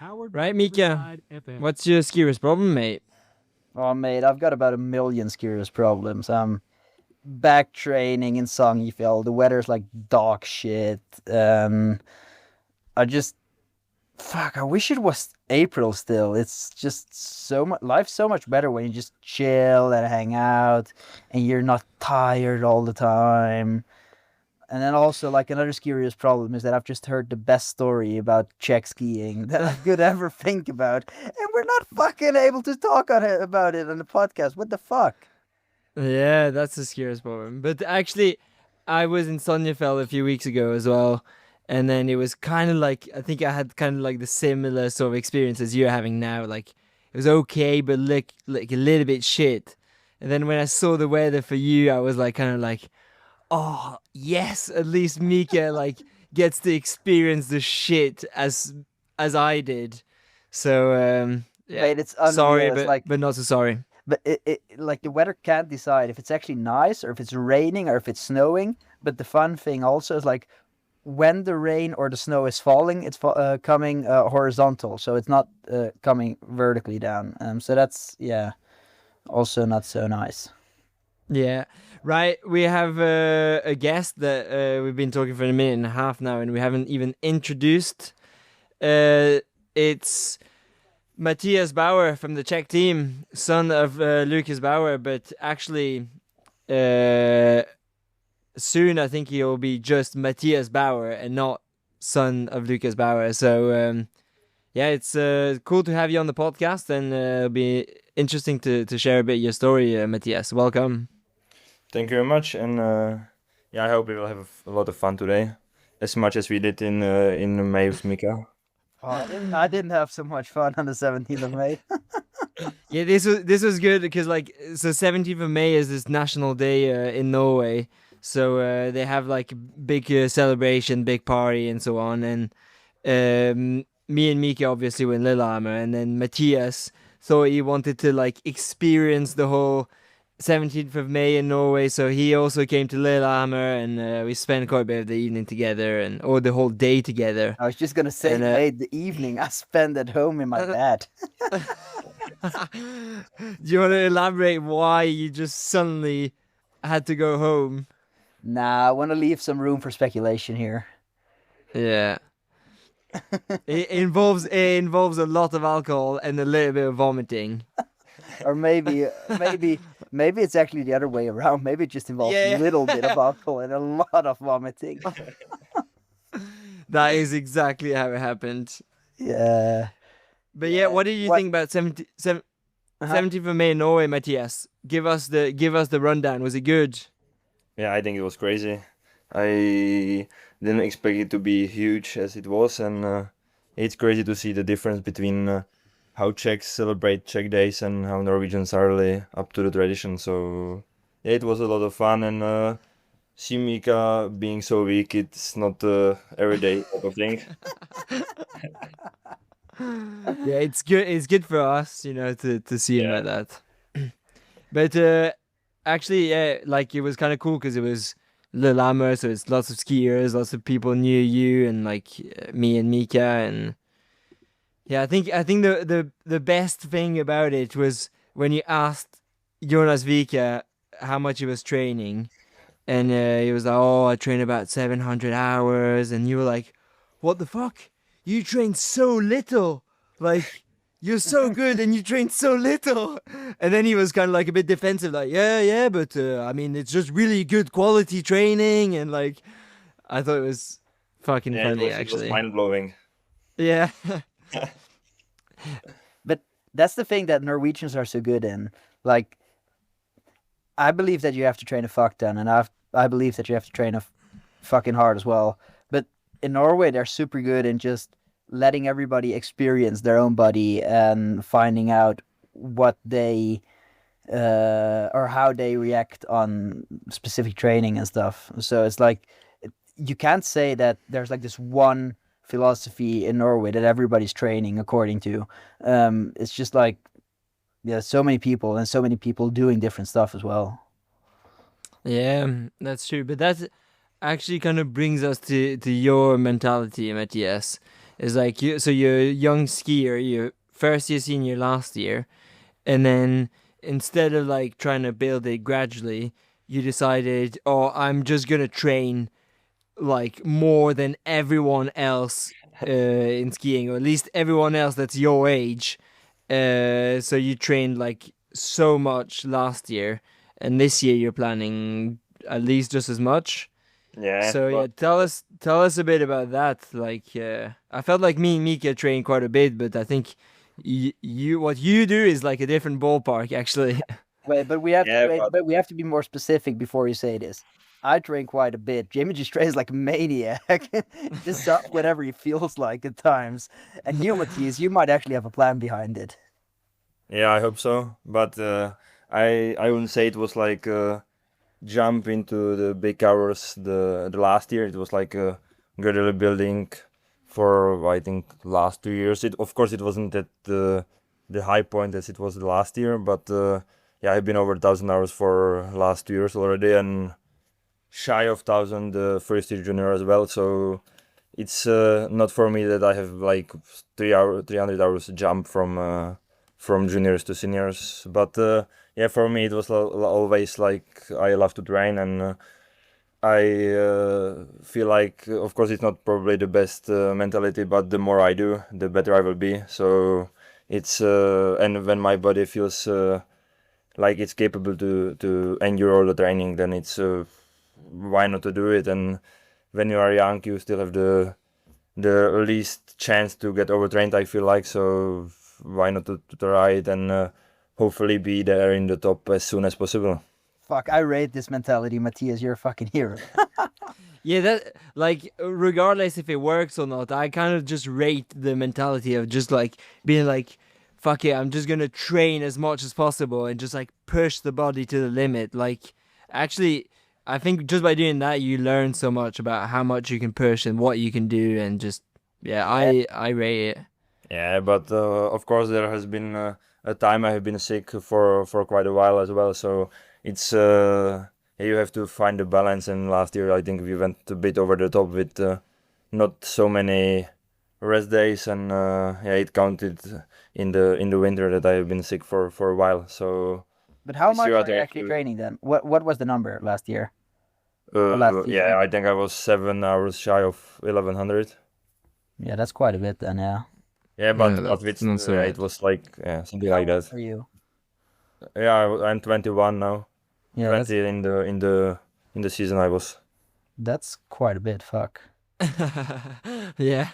Right, Mika? What's your skiers problem, mate? Oh, mate, I've got about a million serious problems. I'm back training in Songifjell. The weather's like dog shit. I just fuck. I wish it was April still. It's just so much. Life's so much better when you just chill and hang out, and you're not tired all the time. And then also, like another serious problem is that I've just heard the best story about Czech skiing that I could ever think about, and we're not fucking able to talk about it on the podcast. What the fuck? Yeah, that's a skiers problem. But actually, I was in Sonnefeld a few weeks ago as well. And then it was kind of like, I think I had kind of like the similar sort of experience as you're having now. Like, it was okay, but like a little bit shit. And then when I saw the weather for you, I was like, kind of like, oh yes, at least Mika like gets to experience the shit as I did. So yeah, Mate, it's sorry, unreal. It's like, but not so sorry. but it like the weather can't decide if it's actually nice or if it's raining or if it's snowing. But the fun thing also is like when the rain or the snow is falling, it's coming horizontal, so it's not coming vertically down. So that's yeah, also not so nice. Yeah, right. We have a guest that we've been talking for a minute and a half now, and we haven't even introduced. It's Matyas Bauer from the Czech team, son of Lukas Bauer, but actually, uh, soon I think he'll be just Matyas Bauer and not son of Lukas Bauer. So yeah, it's cool to have you on the podcast, and it'll be interesting to share a bit your story, Matthias. Welcome. Thank you very much, and yeah, I hope we will have a lot of fun today, as much as we did in May with Mika. Oh, I didn't have so much fun on the 17th of May. Yeah, this was good because like so 17th of May is this national day in Norway, so they have like big celebration, big party, and so on. And me and Mika obviously were in Lillehammer, and then Matthias thought he wanted to like experience the whole 17th of May in Norway, so he also came to Lillehammer, and we spent quite a bit of the evening together, and or the whole day together. I was just gonna say, And mate, the evening I spent at home in my bed. do you want to elaborate why you just suddenly had to go home? Nah, I want to leave some room for speculation here. Yeah. It involves a lot of alcohol and a little bit of vomiting. Or maybe it's actually the other way around. Maybe it just involves Yeah. a little bit of alcohol and a lot of vomiting. That is exactly how it happened. Yeah. But yeah, what did you What? think about 17th Uh-huh. of May in Norway, Matthias? Give us the rundown. Was it good? Yeah, I think it was crazy. I didn't expect it to be huge as it was, and it's crazy to see the difference between how Czechs celebrate Czech days and how Norwegians are really up to the tradition. So yeah, it was a lot of fun, and see Mika being so weak, it's not everyday type of thing. Yeah, it's good. It's good for us, to see him Yeah. like that. But actually, yeah, like it was kind of cool because it was Lillehammer, so it's lots of skiers, lots of people near you, and like me and Mika, and yeah, I think the best thing about it was when you asked Jonas Vika how much he was training, and he was like, "Oh, I train about 700 hours," and you were like, "What the fuck? You train so little? Like, you're so good and you train so little." And then he was kind of like a bit defensive, like, "Yeah, yeah, but I mean, it's just really good quality training," and like, I thought it was fucking Yeah, funny, it was actually. mind blowing. Yeah. But that's the thing that Norwegians are so good in. Like, I believe that you have to train a fuck ton, and I believe that you have to train fucking hard as well. But in Norway, they're super good in just letting everybody experience their own body and finding out what they or how they react on specific training and stuff. So it's like you can't say that there's like this one philosophy in Norway that everybody's training according to. It's just like yeah, so many people and so many people doing different stuff as well. Yeah, that's true. But that actually kind of brings us to your mentality, Matthias. Is like so you're a young skier, you're first year senior last year, and then instead of like trying to build it gradually, you decided, oh, I'm just gonna train like more than everyone else in skiing, or at least everyone else that's your age. So you trained like so much last year, and this year you're planning at least just as much. Yeah, So yeah, but tell us a bit about that. Like, I felt like me and Mika trained quite a bit, but I think you what you do is like a different ballpark, actually. yeah, but But we have to be more specific before you say this. I train quite a bit. Jamie just trains like a maniac. Just sucks whenever he feels like at times. And you, Matthias, you might actually have a plan behind it. yeah, I hope so. But I wouldn't say it was like jump into the big hours the last year. It was like gradually building for I think last 2 years. It of course it wasn't at the high point as it was the last year, but yeah, I've been over 1,000 hours for last 2 years already, and shy of 1,000 first year junior as well. So it's not for me that I have like 300 hours jump from juniors to seniors, but yeah, for me it was always like I love to train, and I feel like, of course, it's not probably the best mentality, but the more I do, the better I will be. So it's and when my body feels like it's capable to endure all the training, then it's why not to do it? And when you are young, you still have the least chance to get overtrained, I feel like. So why not to try it and hopefully be there in the top as soon as possible. Fuck, I rate this mentality, Matthias. You're a fucking hero. Yeah, that like regardless if it works or not, I kind of just rate the mentality of just like being like, fuck it, I'm just gonna train as much as possible and just like push the body to the limit. Like, actually, I think just by doing that, you learn so much about how much you can push and what you can do, and just yeah, Yeah. I rate it. Yeah, but of course there has been a time I have been sick for quite a while as well. So it's yeah, you have to find the balance. And last year I think we went a bit over the top with not so many rest days, and yeah, it counted in the winter that I have been sick for a while. So But how this much year I are you think actually training then? What was the number last year or last yeah, season? I think I was 7 hours shy of 1100. Yeah, that's quite a bit then. Yeah. Yeah, Yeah, but that's with not so it bad. was like yeah, something How like old that. are you? Yeah, I'm 21 now. Yeah, 20 in the season I was. that's quite a bit. Fuck, Yeah.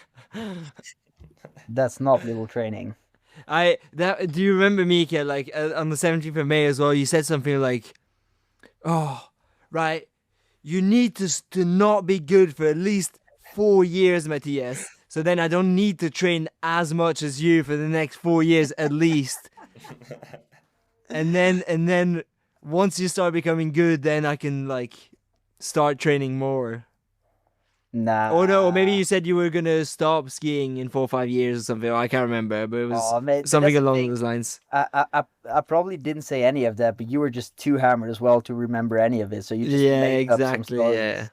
that's not little training. I that do you remember Mika like on the 17th of May as well? You said something like, "Oh, right, you need to not be good for at least 4 years, Matthias. So then I don't need to train as much as you for the next 4 years at least. And then once you start becoming good, then I can like start training more." Oh no, or maybe Nah. you said you were gonna stop skiing in 4 or 5 years or something. I can't remember, but it was Oh, mate, but something that's the along thing. those lines. I probably didn't say any of that, but you were just too hammered as well to remember any of it. So you just Yeah, made up some exactly. Yeah. stories.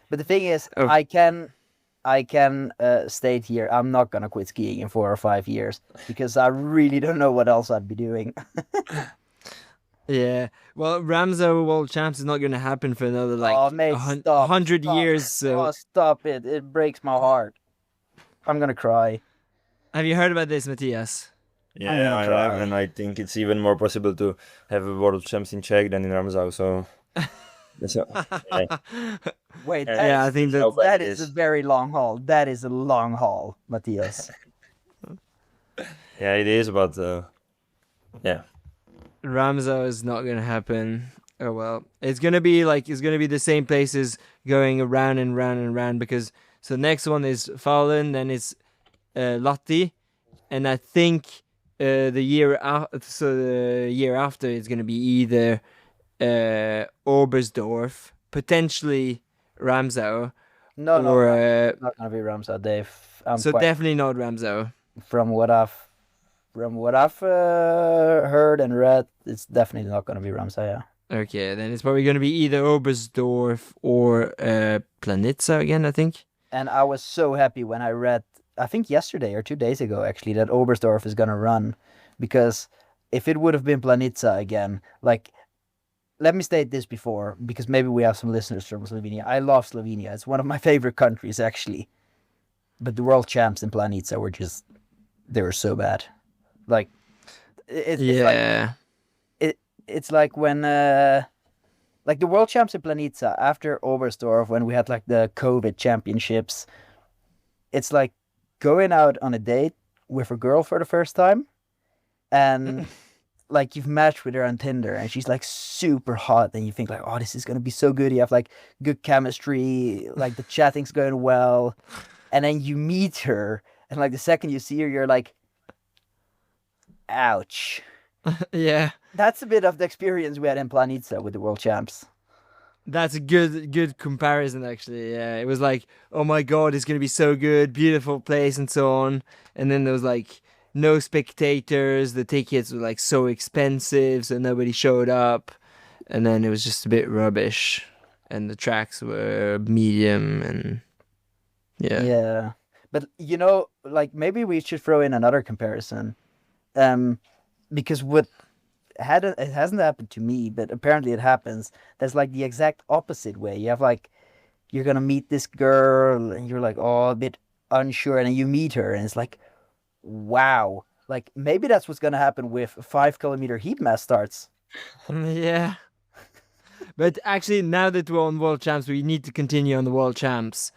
But the thing is, Oh, I can state here, I'm not gonna quit skiing in 4 or 5 years because I really don't know what else I'd be doing. yeah. Well, Ramsar World Champs is not going to happen for another Oh, like mate, a stop, hundred stop. years. So, Oh, stop it. It breaks my heart. I'm gonna cry. have you heard about this, Matthias? I'm Yeah, gonna I have, cry. and I think it's even more possible to have a world champs in Czech than in Ramsau. So that's yeah, Wait, Yeah, I think that's that how bad that it is a is. very long haul. That is a long haul, Matthias. Yeah, it is, but yeah, Ramsar is not going to happen. Oh well, it's gonna be the same places going around and round and round because so next one is Falun, then it's Lahti, and I think the year after is gonna be either Oberstdorf, potentially Ramsau, No, no, or no. It's not gonna be Ramsar, Dave. I'm so quite definitely not Ramsau. from what I've heard and read. It's definitely not gonna be Ramsar. Yeah. Okay, then it's probably gonna be either Oberstdorf or Planitza again, I think. And I was so happy when I read I think yesterday or 2 days ago actually that Oberstdorf is gonna run, because if it would have been Planica again, like let me state this before because maybe we have some listeners from Slovenia. I love Slovenia. It's one of my favorite countries actually. But the world champs in Planica were just they were so bad. Like it's like Yeah. it's like when like the world champs in Planica after Oberstdorf when we had like the COVID championships. It's like going out on a date with a girl for the first time, and like you've matched with her on Tinder and she's like super hot and you think like, oh, this is gonna be so good. You have like good chemistry, like the chatting's going well, and then you meet her and like the second you see her, you're like, ouch. Yeah. That's a bit of the experience we had in Planica with the world champs. That's a good comparison actually. Yeah. It was like, oh my god, it's gonna be so good, beautiful place and so on. And then there was like no spectators, the tickets were like so expensive, so nobody showed up. And then it was just a bit rubbish. And the tracks were medium and yeah. Yeah. But you know, like maybe we should throw in another comparison. Um, because what had it hasn't happened to me, but apparently it happens. There's like the exact opposite way. You have like you're gonna meet this girl and you're like, oh, a bit unsure, and then you meet her and it's like, wow. Like maybe that's what's gonna happen with 5 kilometer heat mass starts. Yeah. But actually, now that we're on World Champs, we need to continue on the World Champs.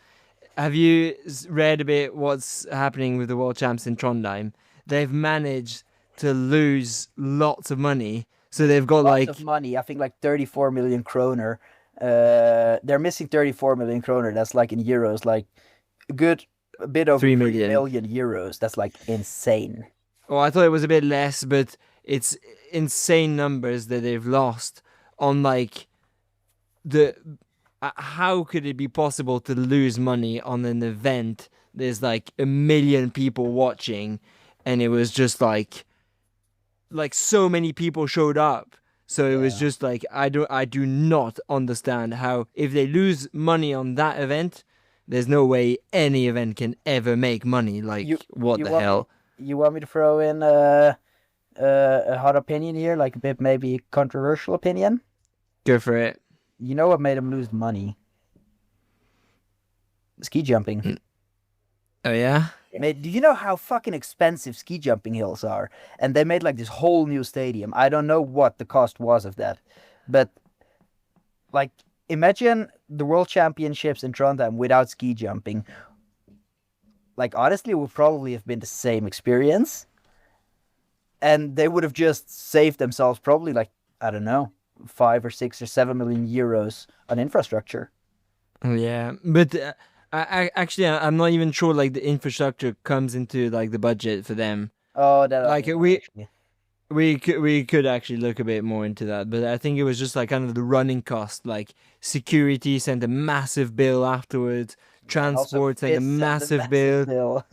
Have you read a bit what's happening with the World Champs in Trondheim? They've managed to lose lots of money. So they've got Lots like of money. I think like 34 million kroner. They're missing 34 million kroner. That's like in euros, like a bit over 3 3 million. million euros. That's like insane. Oh, I thought it was a bit less, but it's insane numbers that they've lost on like the. How could it be possible to lose money on an event? There's like a million people watching, and it was just like so many people showed up. So it was Yeah. just like I do not understand how if they lose money on that event, there's no way any event can ever make money. You Like what you the want me hell? you want me to throw in a hot opinion here, like a bit maybe controversial opinion? Go for it. You know what made them lose money? Ski jumping. Oh yeah. Mate, do you know how fucking expensive ski jumping hills are? And they made like this whole new stadium. I don't know what the cost was of that, but like imagine the world championships in Trondheim without ski jumping. Like honestly, it would probably have been the same experience, and they would have just saved themselves probably like I don't know 5 or 6 or 7 million euros on infrastructure. Oh yeah. But actually, I'm not even sure like the infrastructure comes into like the budget for them. Oh, that I Like don't know actually. we could actually look a bit more into that, but I think it was just like kind of the running cost. Like security sent a massive bill afterwards, And also transport sent a FIS sent a massive massive bill, bill.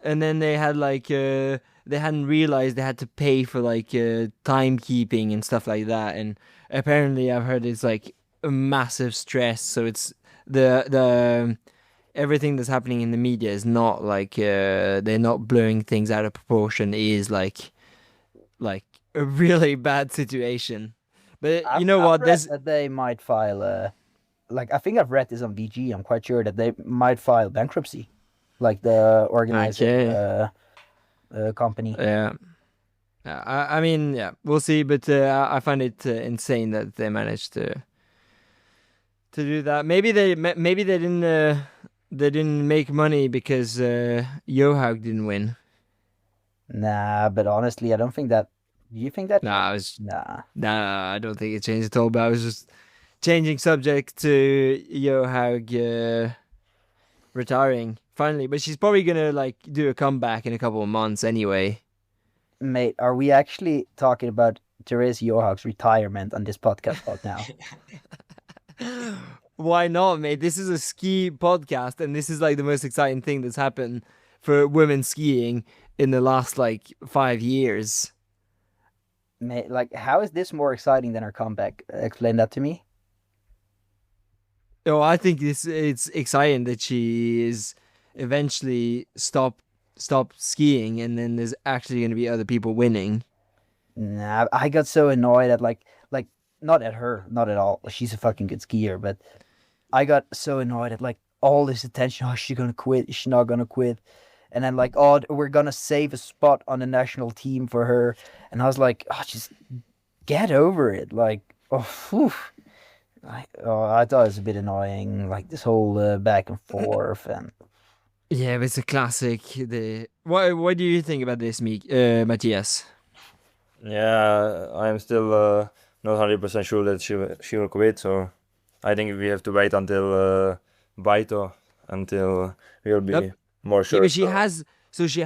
and then they had like they hadn't realized they had to pay for like timekeeping and stuff like that. And apparently, I've heard it's like a massive stress. So it's the everything that's happening in the media is not like they're not blowing things out of proportion. It is like a really bad situation. But you know I've what? read There's that they might file like I think I've read this on VG. I'm quite sure that they might file bankruptcy, like the organizing okay, company. yeah. I mean, yeah, we'll see. But I find it insane that they managed to do that. Maybe they didn't make money because Johaug didn't win. Nah, but honestly, I don't think that. Do you think that Nah, changed? Nah. I don't think it changed at all. But I was just changing subject to Johaug retiring finally. But she's probably gonna like do a comeback in a couple of months anyway. Mate, are we actually talking about Therese Johaug's retirement on this podcast right now? Why not, mate? This is a ski podcast, and this is like the most exciting thing that's happened for women skiing in the last like 5 years. Mate, like, how is this more exciting than her comeback? Explain that to me. Oh, I think it's exciting that she is eventually stop skiing, and then there's actually going to be other people winning. Nah, I got so annoyed at like not at her, not at all. She's a fucking good skier, but I got so annoyed at like all this attention. Oh, she's gonna quit. She's not gonna quit. And then like, oh, we're gonna save a spot on the national team for her. And I was like, oh, just get over it. Like, oh, phew. I thought it was a bit annoying. Like this whole back and forth and. Yeah, but it's a classic. What do you think about this, Matthias? Yeah, I'm still not 100% sure that she will quit. So I think we have to wait until Baito until we'll be Yep. more Yeah, sure. but she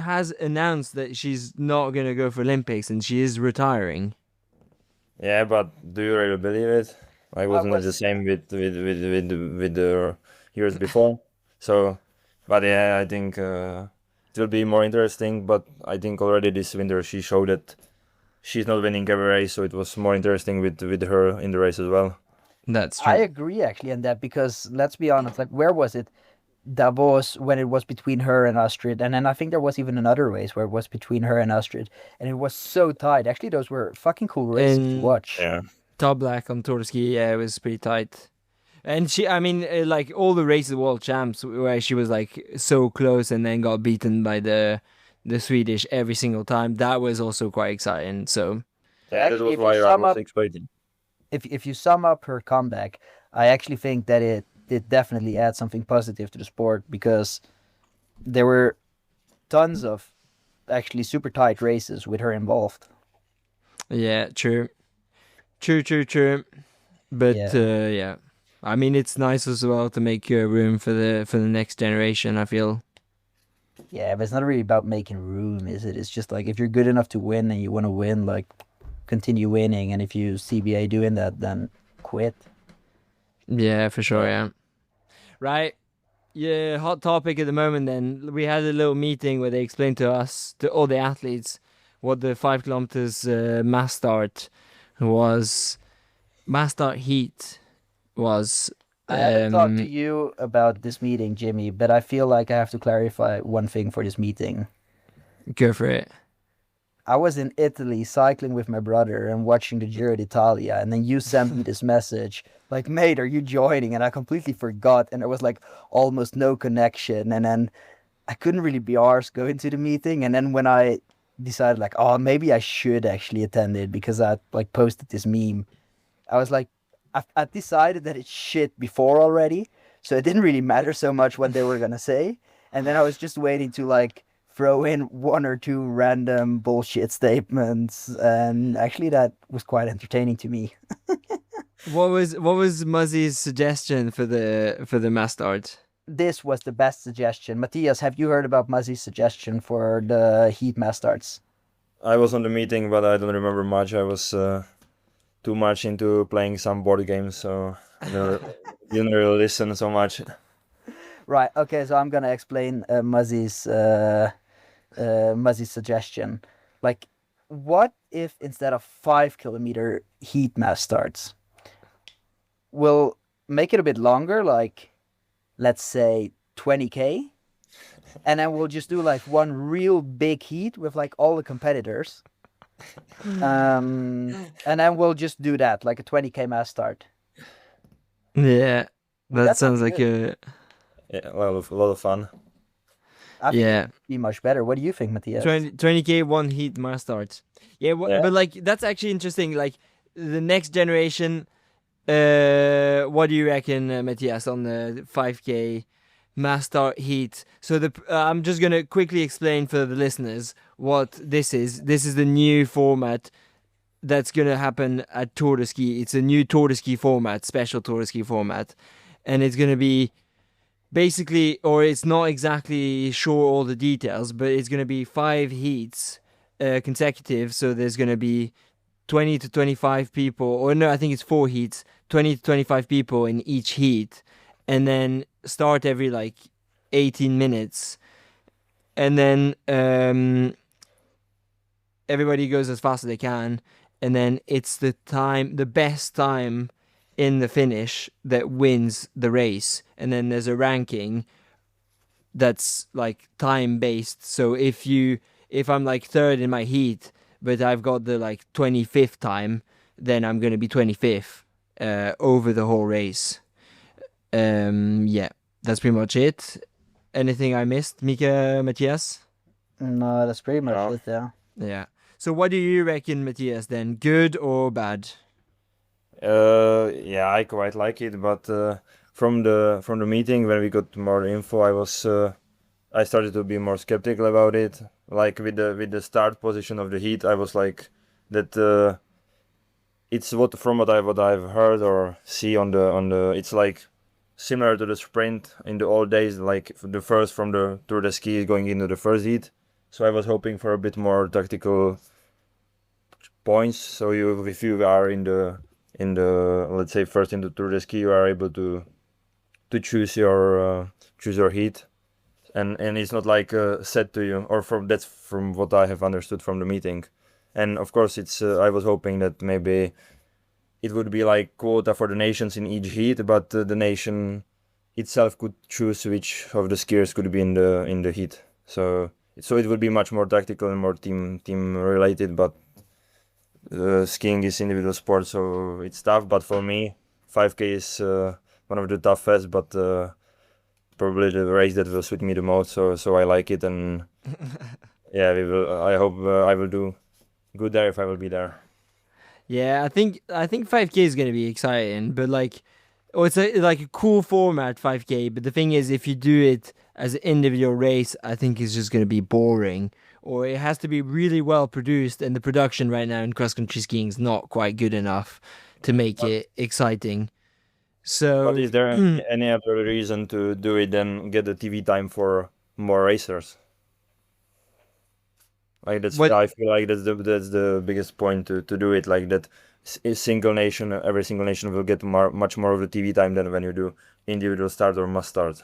has announced that she's not gonna go for Olympics and she is retiring. Yeah, but do you really believe it? Like, wasn't it the was same with the years before? So, but yeah, I think it will be more interesting. But I think already this winter she showed that she's not winning every race, so it was more interesting with her in the race as well. That's I true. agree actually on that because let's be honest, like where was it? Davos when it was between her and Astrid, and then I think there was even another race where it was between her and Astrid, and it was so tight. Actually, those were fucking cool races to And watch. Yeah, Top Black on Tour de Ski, yeah, it was pretty tight. And I mean, like all the races world champs where she was like so close and then got beaten by the Swedish every single time. That was also quite exciting. So yeah, that Actually, was if you why I sum was up, expecting. if you sum up her comeback, I actually think that it definitely adds something positive to the sport because there were tons of actually super tight races with her involved. yeah, true. But Yeah. yeah, I mean it's nice as well to make room for the next generation. I feel. Yeah, but it's not really about making room, is it? It's just like if you're good enough to win and you want to win, like continue winning. And if you CBA doing that, then quit. Yeah, for sure. Yeah, Yeah. Right. Yeah, hot topic at the moment. Then we had a little meeting where they explained to us, to all the athletes, what the 5 kilometers mass start was. Mass start heat was. I haven't talked to Um, you about this meeting, Jimmy, but I feel like I have to clarify one thing for this meeting. go for it. I was in Italy cycling with my brother and watching the Giro d'Italia, and then you sent me this message like, "Mate, are you joining?" And I completely forgot, and there was like almost no connection, and then I couldn't really be arsed going to the meeting. And then when I decided like, oh, maybe I should actually attend it because I like posted this meme, I was like, I decided that it's shit before already, so it didn't really matter so much what they were gonna say. And then I was just waiting to like throw in one or two random bullshit statements, and actually that was quite entertaining to me. What was Muzzy's suggestion for the mass start? This was the best suggestion. Matthias, have you heard about Muzzy's suggestion for the heat mass starts? I was on the meeting, but I don't remember much. I was too much into playing some board games, so I didn't really listen so much. Right. Okay. So I'm gonna explain Muzzy's suggestion. Like, what if instead of 5 kilometer heat mass starts, we'll make it a bit longer, like let's say 20K, and then we'll just do like one real big heat with like all the competitors. And then we'll just do that, like a 20K mass start. Yeah, Would that that not sounds be like good? a Yeah, a lot of fun. I think yeah. it'd be much better. What do you think, Matthias? 20K one heat mass start. Yeah, Yeah, but like that's actually interesting. Like the next generation. What do you reckon, Matthias, on the 5K mass start heat? So I'm just gonna quickly explain for the listeners what this is. This is the new format that's gonna happen at Tour de Ski. It's a new Tour de Ski format, special Tour de Ski format, and it's gonna be basically, or it's not exactly sure all the details, but it's gonna be 5 heats consecutive. So there's gonna be 20 to 25 people, or no, I think it's 4 heats, 20 to 25 people in each heat, and then start every like 18 minutes. And then everybody goes as fast as they can. And then it's the best time in the finish that wins the race. And then there's a ranking that's like time based. So if I'm like third in my heat, but I've got the like 25th time, then I'm gonna be 25th over the whole race. Yeah, that's pretty much it. Anything I missed, Mika, Matthias? No, that's pretty much No. it. Yeah. Yeah. So what do you reckon, Matthias? Then good or bad? Yeah, I quite like it, but from the meeting when we got more info, I started to be more skeptical about it. Like with the start position of the heat, I was like that. It's what I've heard or see on the. It's like similar to the sprint in the old days, like the first from the Tour de Ski going into the first heat. So I was hoping for a bit more tactical points. So if you are in the let's say first in the Tour de Ski, you are able to choose your heat, and it's not like set to you, or from that's from what I have understood from the meeting. And of course, it's I was hoping that maybe it would be like quota for the nations in each heat, but the nation itself could choose which of the skiers could be in the heat. So it would be much more tactical and more team related. But skiing is individual sport, so it's tough. But for me, 5K is one of the toughest, but probably the race that will suit me the most. So I like it, and yeah, we will. I hope I will do good there if I will be there. Yeah, I think 5K is gonna be exciting, but like, oh, it's like a cool format 5K. But the thing is, if you do it as an individual race, I think it's just gonna be boring. Or it has to be really well produced, and the production right now in cross country skiing is not quite good enough to make But it exciting. but So is there any other reason to do it than get the TV time for more racers? Like what? I feel like that's the biggest point to do it like that. A single nation, every single nation will get much more of the TV time than when you do individual start or must start,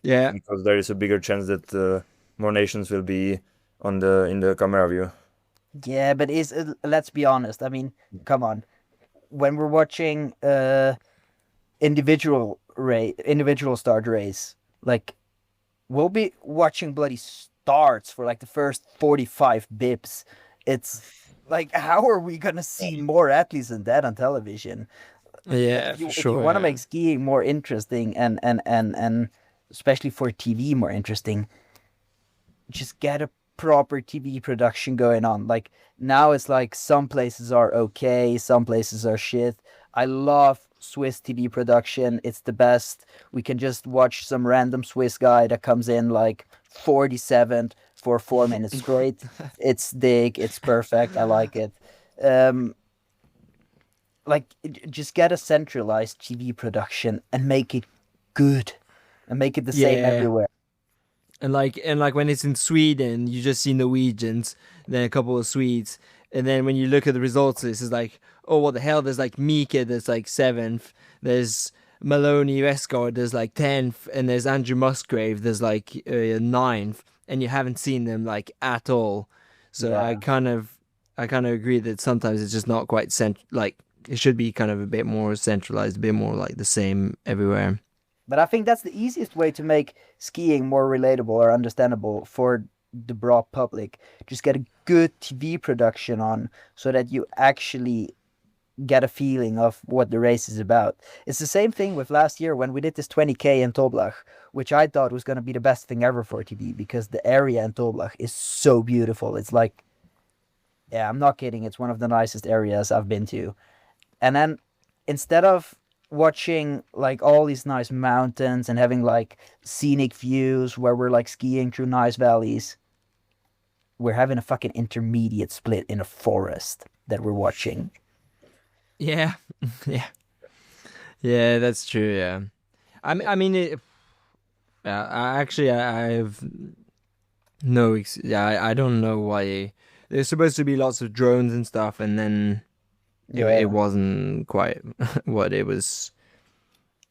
Yeah, because there is a bigger chance that more nations will be on the in the camera view. Yeah, but let's be honest. I mean, come on. When we're watching individual start race, like we'll be watching bloody starts for like the first 45 bips. It's like how are we gonna see more athletes than that on television? Like yeah, for if you sure. want to Yeah. make skiing more interesting and especially for TV more interesting, just get a proper TV production going on. Like now it's like some places are okay, some places are shit. I love Swiss TV production. It's the best. We can just watch some random Swiss guy that comes in like 47th for 4 minutes straight. It's dig, it's perfect. I like it. Um like just get a centralized TV production and make it good and make it the same Yeah. everywhere. And like when it's in Sweden, you just see Norwegians, then a couple of Swedes, and then when you look at the results, this is like, oh, what the hell? There's like Mika, that's like seventh. There's Maloney Westgard, there's like 10th, and there's Andrew Musgrave, there's like ninth, and you haven't seen them like at all. So I Yeah. kind of, I kind of agree that sometimes it's just not quite like it should be kind of a bit more centralized, a bit more like the same everywhere. But I think that's the easiest way to make skiing more relatable or understandable for the broad public. Just get a good TV production on so that you actually get a feeling of what the race is about. It's the same thing with last year when we did this 20K in Toblach, which I thought was going to be the best thing ever for TV because the area in Toblach is so beautiful. It's like, yeah, I'm not kidding. It's one of the nicest areas I've been to. And then instead of watching like all these nice mountains and having like scenic views where we're like skiing through nice valleys, we're having a fucking intermediate split in a forest that we're watching. Yeah, yeah, yeah. That's true. Yeah, I mean, I have no. Yeah, I don't know why. There's supposed to be lots of drones and stuff, and then it Yeah. wasn't quite what it was.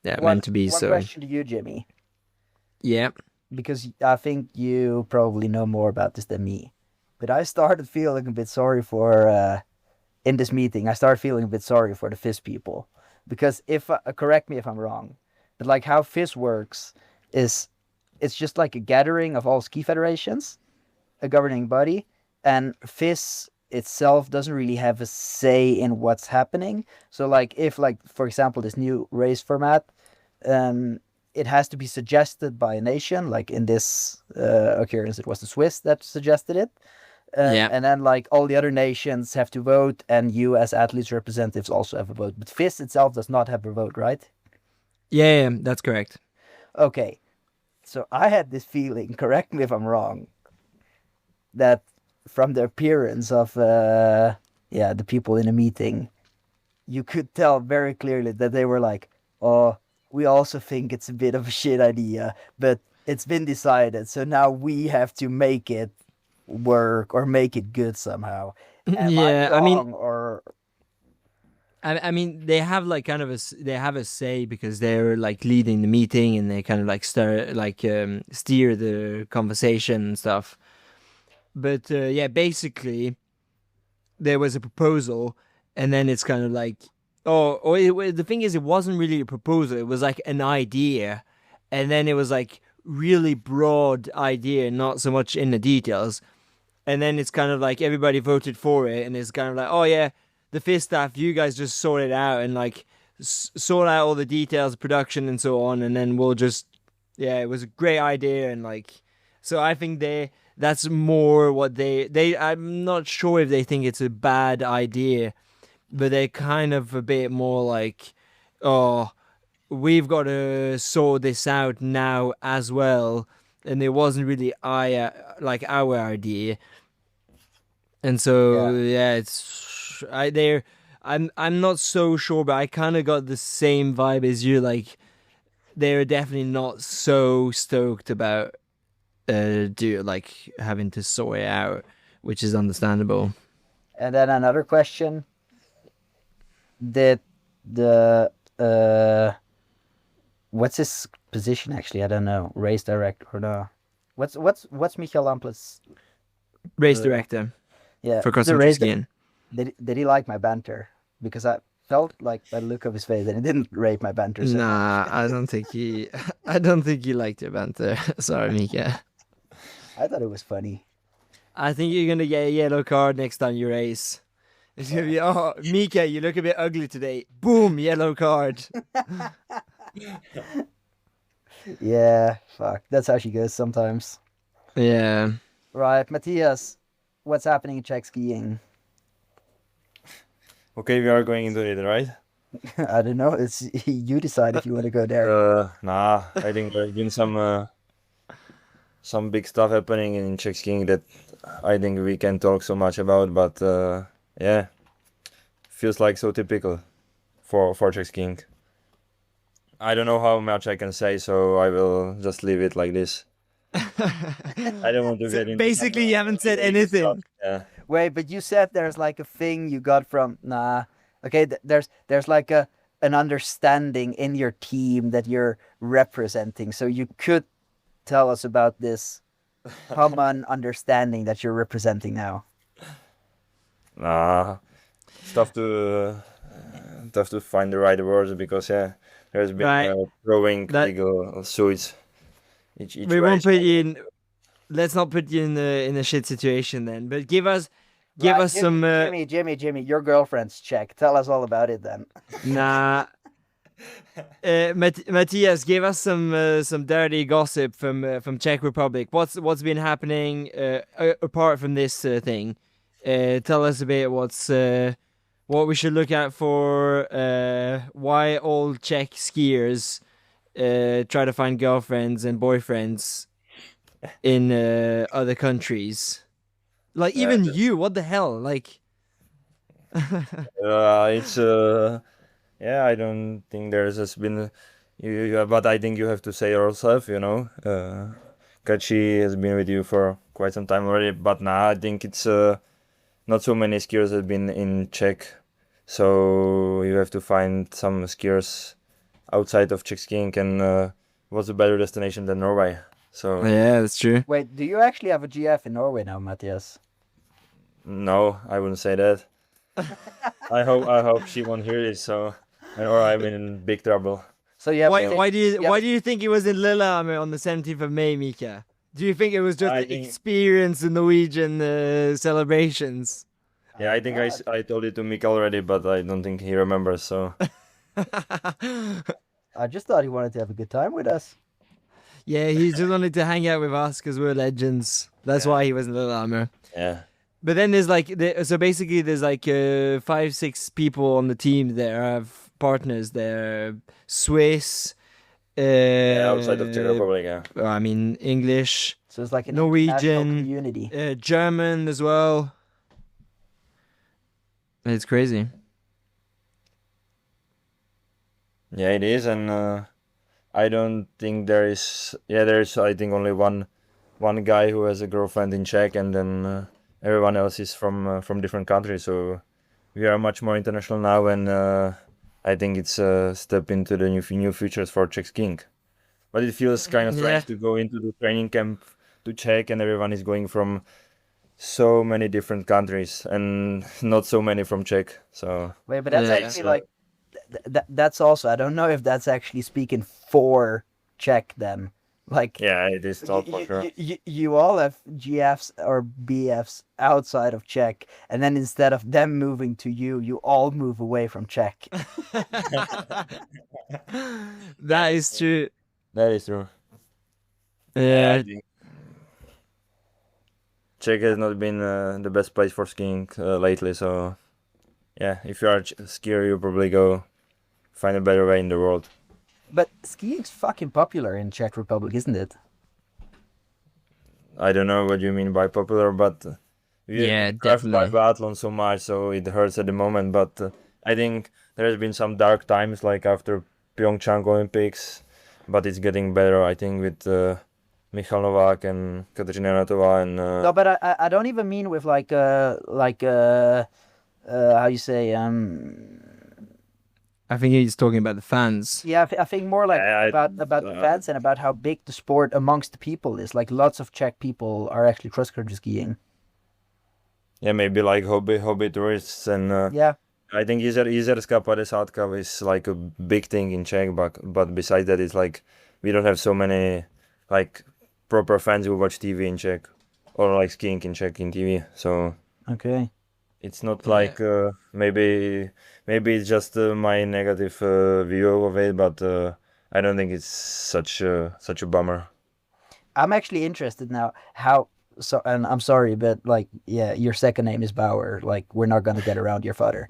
Yeah, One meant to be. one So question to you, Jimmy, yeah, because I think you probably know more about this than me. But I started feeling a bit sorry for in this meeting. I started feeling a bit sorry for the FIS people because if correct me if I'm wrong, but like how FIS works is it's just like a gathering of all ski federations, a governing body, and FIS itself doesn't really have a say in what's happening. So like if like for example this new race format, it has to be suggested by a nation. Like in this occurrence, it was the Swiss that suggested it. Yeah. And then like all the other nations have to vote, and you as athletes representatives also have a vote. But FIS itself does not have a vote, right? Yeah, that's correct. Okay. So I had this feeling, correct me if I'm wrong, that from the appearance of the people in a meeting, you could tell very clearly that they were like, oh, we also think it's a bit of a shit idea, but it's been decided, so now we have to make it work or make it good somehow. Am I Yeah, wrong or I mean, they have like kind of they have a say because they're like leading the meeting and they kind of like steer the conversation and stuff. But yeah, basically there was a proposal, and then it's kind of like, the thing is, it wasn't really a proposal; it was like an idea, and then it was like really broad idea, not so much in the details. And then it's kind of like everybody voted for it, and it's kind of like, oh yeah, the FIS staff, you guys just sort it out and like sort out all the details, production and so on, and then we'll just, yeah, it was a great idea. And like, so I think that's more what they I'm not sure if they think it's a bad idea, but they're kind of a bit more like, oh, we've got to sort this out now as well, and it wasn't really like our idea. And so yeah. yeah, I'm not so sure, but I kind of got the same vibe as you. Like they're definitely not so stoked about having to sort it out, which is understandable. And then another question: did the what's his position actually? I don't know. Race director or no? What's Michael Lampla's Race director yeah for the cross country race? skiing. Did he like my banter? Because I felt like by the look of his face that he didn't rate my banter so Nah, much. I don't think he. I don't think he liked your banter. Sorry, Mika. I thought it was funny. I think you're gonna get a yellow card next time you race. It's gonna be, oh, Mika, you look a bit ugly today. Boom, yellow card. Yeah, fuck. That's how she goes sometimes. Yeah. Right, Matthias, what's happening in Czech skiing? Okay, we are going into it, right? I don't know. It's you decide if you want to go there. Nah, I think there's been some big stuff happening in Czech skiing that I think we can talk so much about, but yeah, feels like so typical for Czech skiing. I don't know how much I can say, so I will just leave it like this. I don't want to get into Basically, you haven't said anything. Yeah. Wait, but you said there's like a thing you got from nah. Okay, there's like an understanding in your team that you're representing. So you could tell us about this common understanding that you're representing now. Nah, it's tough to find the right words because yeah, there's been Right. growing That- legal suits. Each We won't race. put you in. Let's not put you in a shit situation then. But give us Right, some. Jimmy, your girlfriend's Czech. Tell us all about it then. Nah. Matthias, give us some dirty gossip from Czech Republic. What's been happening apart from this thing? Tell us a bit what we should look out for. Why all Czech skiers try to find girlfriends and boyfriends in other countries. Like even you, what the hell? Like It's yeah, I don't think there's has been but I think you have to say yourself, you know. Kachi has been with you for quite some time already, but now I think it's not so many skiers have been in Czech, so you have to find some skiers outside of Czech skiing, and what's a better destination than Norway? So yeah, that's true. Wait, do you actually have a GF in Norway now, Matthias? no, I wouldn't say that. I hope she won't hear this, so or I'm in big trouble. So yeah, Why do you think it was in Lillehammer on the 17th of May, Mika? Do you think it was just I to think experience the Norwegian celebrations? I think I told it to Mick already, but I don't think he remembers. So I just thought he wanted to have a good time with us. Yeah, he just wanted to hang out with us because we're legends. That's why he was in Lillehammer. yeah, But then there's so basically there's like 5-6 people on the team that have partners. They're Swiss, outside of Czech Republic, yeah. I mean English, So it's like an international Norwegian, community. German as well. It's crazy. Yeah, it is, and I don't think there is. Yeah, there's I think only one guy who has a girlfriend in Czech, and then everyone else is from different countries. So we are much more international now, and I think it's a step into the new futures for Czech skiing. But it feels kind of strange to go into the training camp to Czech, and everyone is going from so many different countries, and not so many from Czech. So Wait, but that's Yeah. actually like that's also. I don't know if that's actually speaking for Czech then. Like yeah, it is all for sure. you all have GFs or BFs outside of Czech, and then instead of them moving to you, you all move away from Czech. That is true. That is true. Yeah. I think Czech has not been the best place for skiing lately. So yeah, if you are a skier, you probably go find a better way in the world. But skiing's fucking popular in Czech Republic, isn't it? I don't know what you mean by popular, but Yeah, we have definitely. biathlon so much, so it hurts at the moment. But I think there has been some dark times, like after Pyeongchang Olympics, but it's getting better. I think with Michal Novák and Kateřina Natová and No, but I don't even mean with like how you say I think he's talking about the fans. yeah, I think more like Yeah, about the fans and about how big the sport amongst the people is. Like lots of Czech people are actually cross country skiing. yeah, maybe like hobby tourists and Yeah, I think Jizerská 50 is like a big thing in Czech, but besides that, it's like we don't have so many like proper fans who watch TV in Czech or like skiing in Czech in TV. So okay. it's not like maybe it's just my negative view of it, but I don't think it's such a bummer. I'm actually interested now how so and I'm sorry, but like yeah, your second name is Bauer. Like we're not gonna get around your father.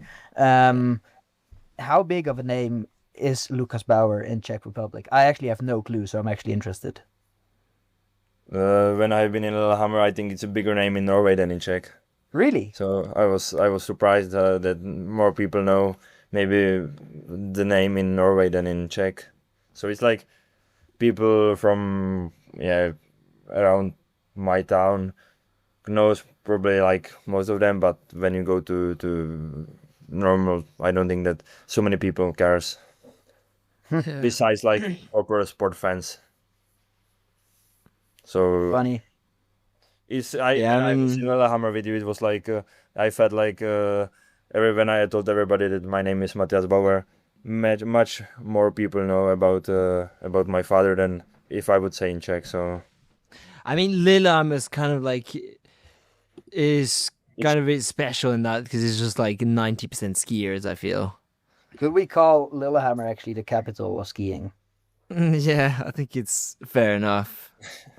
How big of a name is Lukas Bauer in Czech Republic? I actually have no clue, so I'm actually interested. When I've been in Lillehammer, I think it's a bigger name in Norway than in Czech. Really? So I was surprised that more people know maybe the name in Norway than in Czech. So it's like people from around my town knows probably like most of them, but when you go to normal, I don't think that so many people cares. Besides like proper sport fans. So Funny. it's Yeah, I I was mean- in Lillehammer with you. It was like I felt like when I told everybody that my name is Matyas Bauer, much more people know about my father than if I would say in Czech. So I mean, Lillehammer is kind of like is kind of a bit special in that because it's just like 90% skiers. I feel. Could we call Lillehammer actually the capital of skiing? Yeah, I think it's fair enough.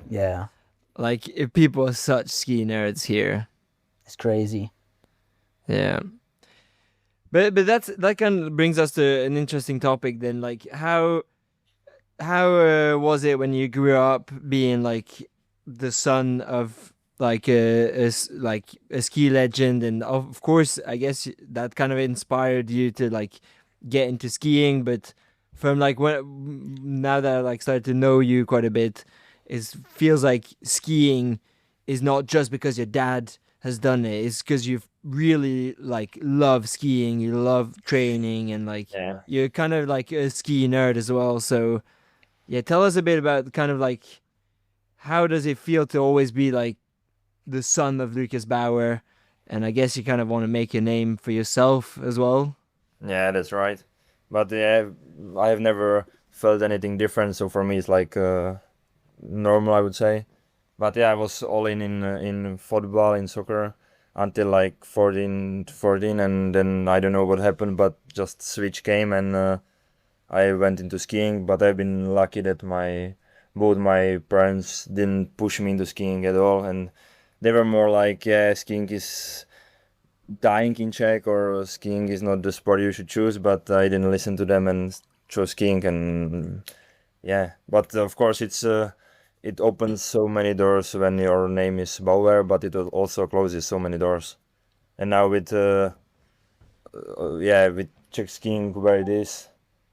Yeah, Like, if people are such ski nerds here, it's crazy. yeah. But that kind of brings us to an interesting topic then. Like, how was it when you grew up being like the son of like like a ski legend, and of course, I guess that kind of inspired you to like get into skiing, but from like when now that I like started to know you quite a bit, it feels like skiing is not just because your dad has done it. It's because you really like love skiing, you love training, and like yeah. you're kind of like a ski nerd as well. So yeah, tell us a bit about kind of like how does it feel to always be like the son of Lukas Bauer, and I guess you kind of want to make a name for yourself as well. Yeah, that's right. But yeah, I have never felt anything different. So for me, it's like normal, I would say. But yeah, I was all in football, in soccer, until like 14, and then I don't know what happened, but just switch came, and I went into skiing. But I've been lucky that both my parents didn't push me into skiing at all, and they were more like, yeah, skiing is dying in Czech, or skiing is not the sport you should choose. But I didn't listen to them and chose skiing, and yeah. But of course, it opens so many doors when your name is Bauer, but it also closes so many doors. And now with yeah, with Czech skiing where it is,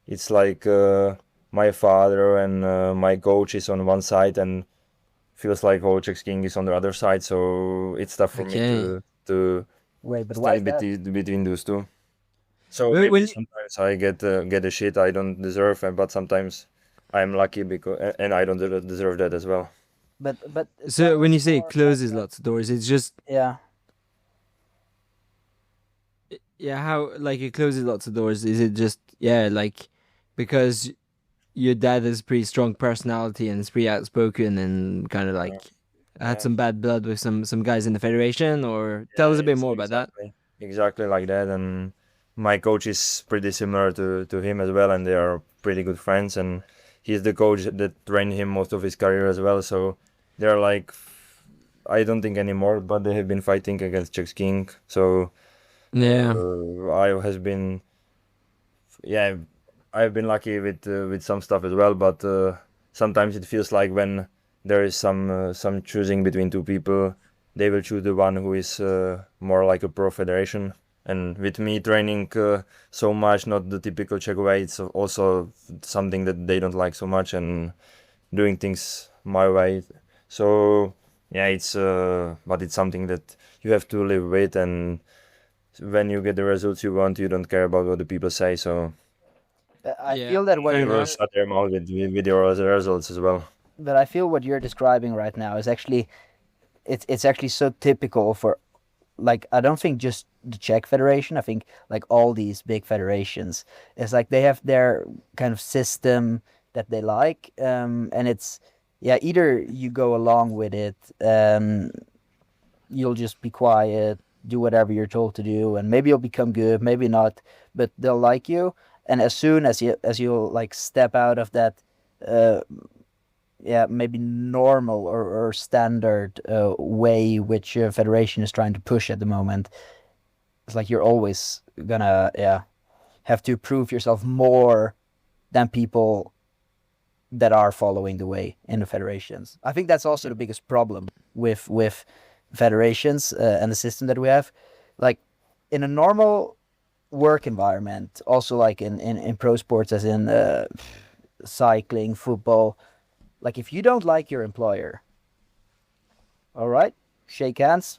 it's like my father and my coach is on one side, and feels like all Czech skiing is on the other side. So it's tough for me Okay. to Wait, but why stand is that? between those two. So But maybe when sometimes I get a shit I don't deserve, but sometimes I'm lucky because and I don't deserve that as well. But so then when it's you say it more like closes lots of doors, it's just yeah. yeah, how like it closes lots of doors? Is it just yeah, like because your dad has pretty strong personality and is pretty outspoken and kind of like Yeah, had yeah, some bad blood with some guys in the federation, or tell yeah, us a bit it's more about that. exactly like that. And my coach is pretty similar to him as well, and they are pretty good friends. And he's the coach that trained him most of his career as well. So they're like, I don't think anymore, but they have been fighting against Czech skiing. So Yeah. I has been, yeah, I've been lucky with some stuff as well. But sometimes it feels like when there is some choosing between two people, they will choose the one who is more like a pro federation. And with me training so much, not the typical Czech way, it's also something that they don't like so much, and doing things my way. So yeah, it's but it's something that you have to live with, and when you get the results you want, you don't care about what the people say. So I Yeah, feel that what fair you're never enough. shut their mouth with your results as well. but I feel what you're describing right now is actually it's actually so typical for like I don't think just the Czech Federation. I think like all these big federations. It's like they have their kind of system that they like, and it's yeah either you go along with it, you'll just be quiet, do whatever you're told to do, and maybe you'll become good, maybe not, but they'll like you. And as soon as you like step out of that, uh, yeah, maybe normal or standard way which federation is trying to push at the moment, it's like you're always gonna yeah have to prove yourself more than people that are following the way in the federations. I think that's also the biggest problem with federations and the system that we have. Like in a normal work environment, also like in pro sports, as in cycling, football. Like if you don't like your employer, all right, shake hands,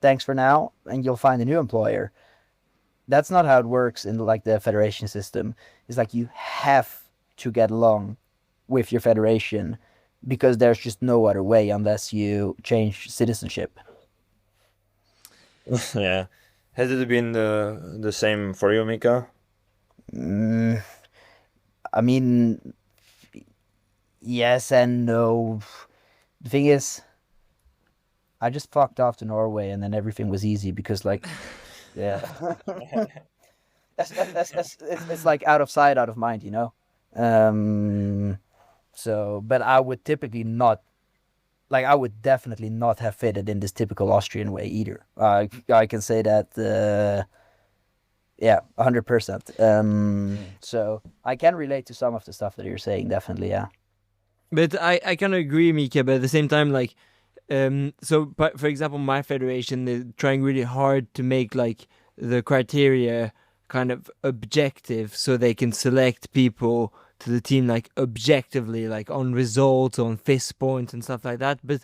thanks for now, and you'll find a new employer. That's not how it works in like the federation system. It's like you have to get along with your federation because there's just no other way unless you change citizenship. Yeah, has it been the same for you, Mika? Mm, I mean, yes and no. The thing is, I just fucked off to Norway and then everything was easy because, like, yeah, it's like out of sight, out of mind, you know? Um, so, but I would typically not, like, I would definitely not have fitted in this typical Austrian way either. I can say that, yeah, 100%. So I can relate to some of the stuff that you're saying, definitely, yeah. But I kind of agree, Mika. But at the same time, like, so but for example, my federation is trying really hard to make like the criteria kind of objective, so they can select people to the team like objectively, like on results, on fist points and stuff like that. But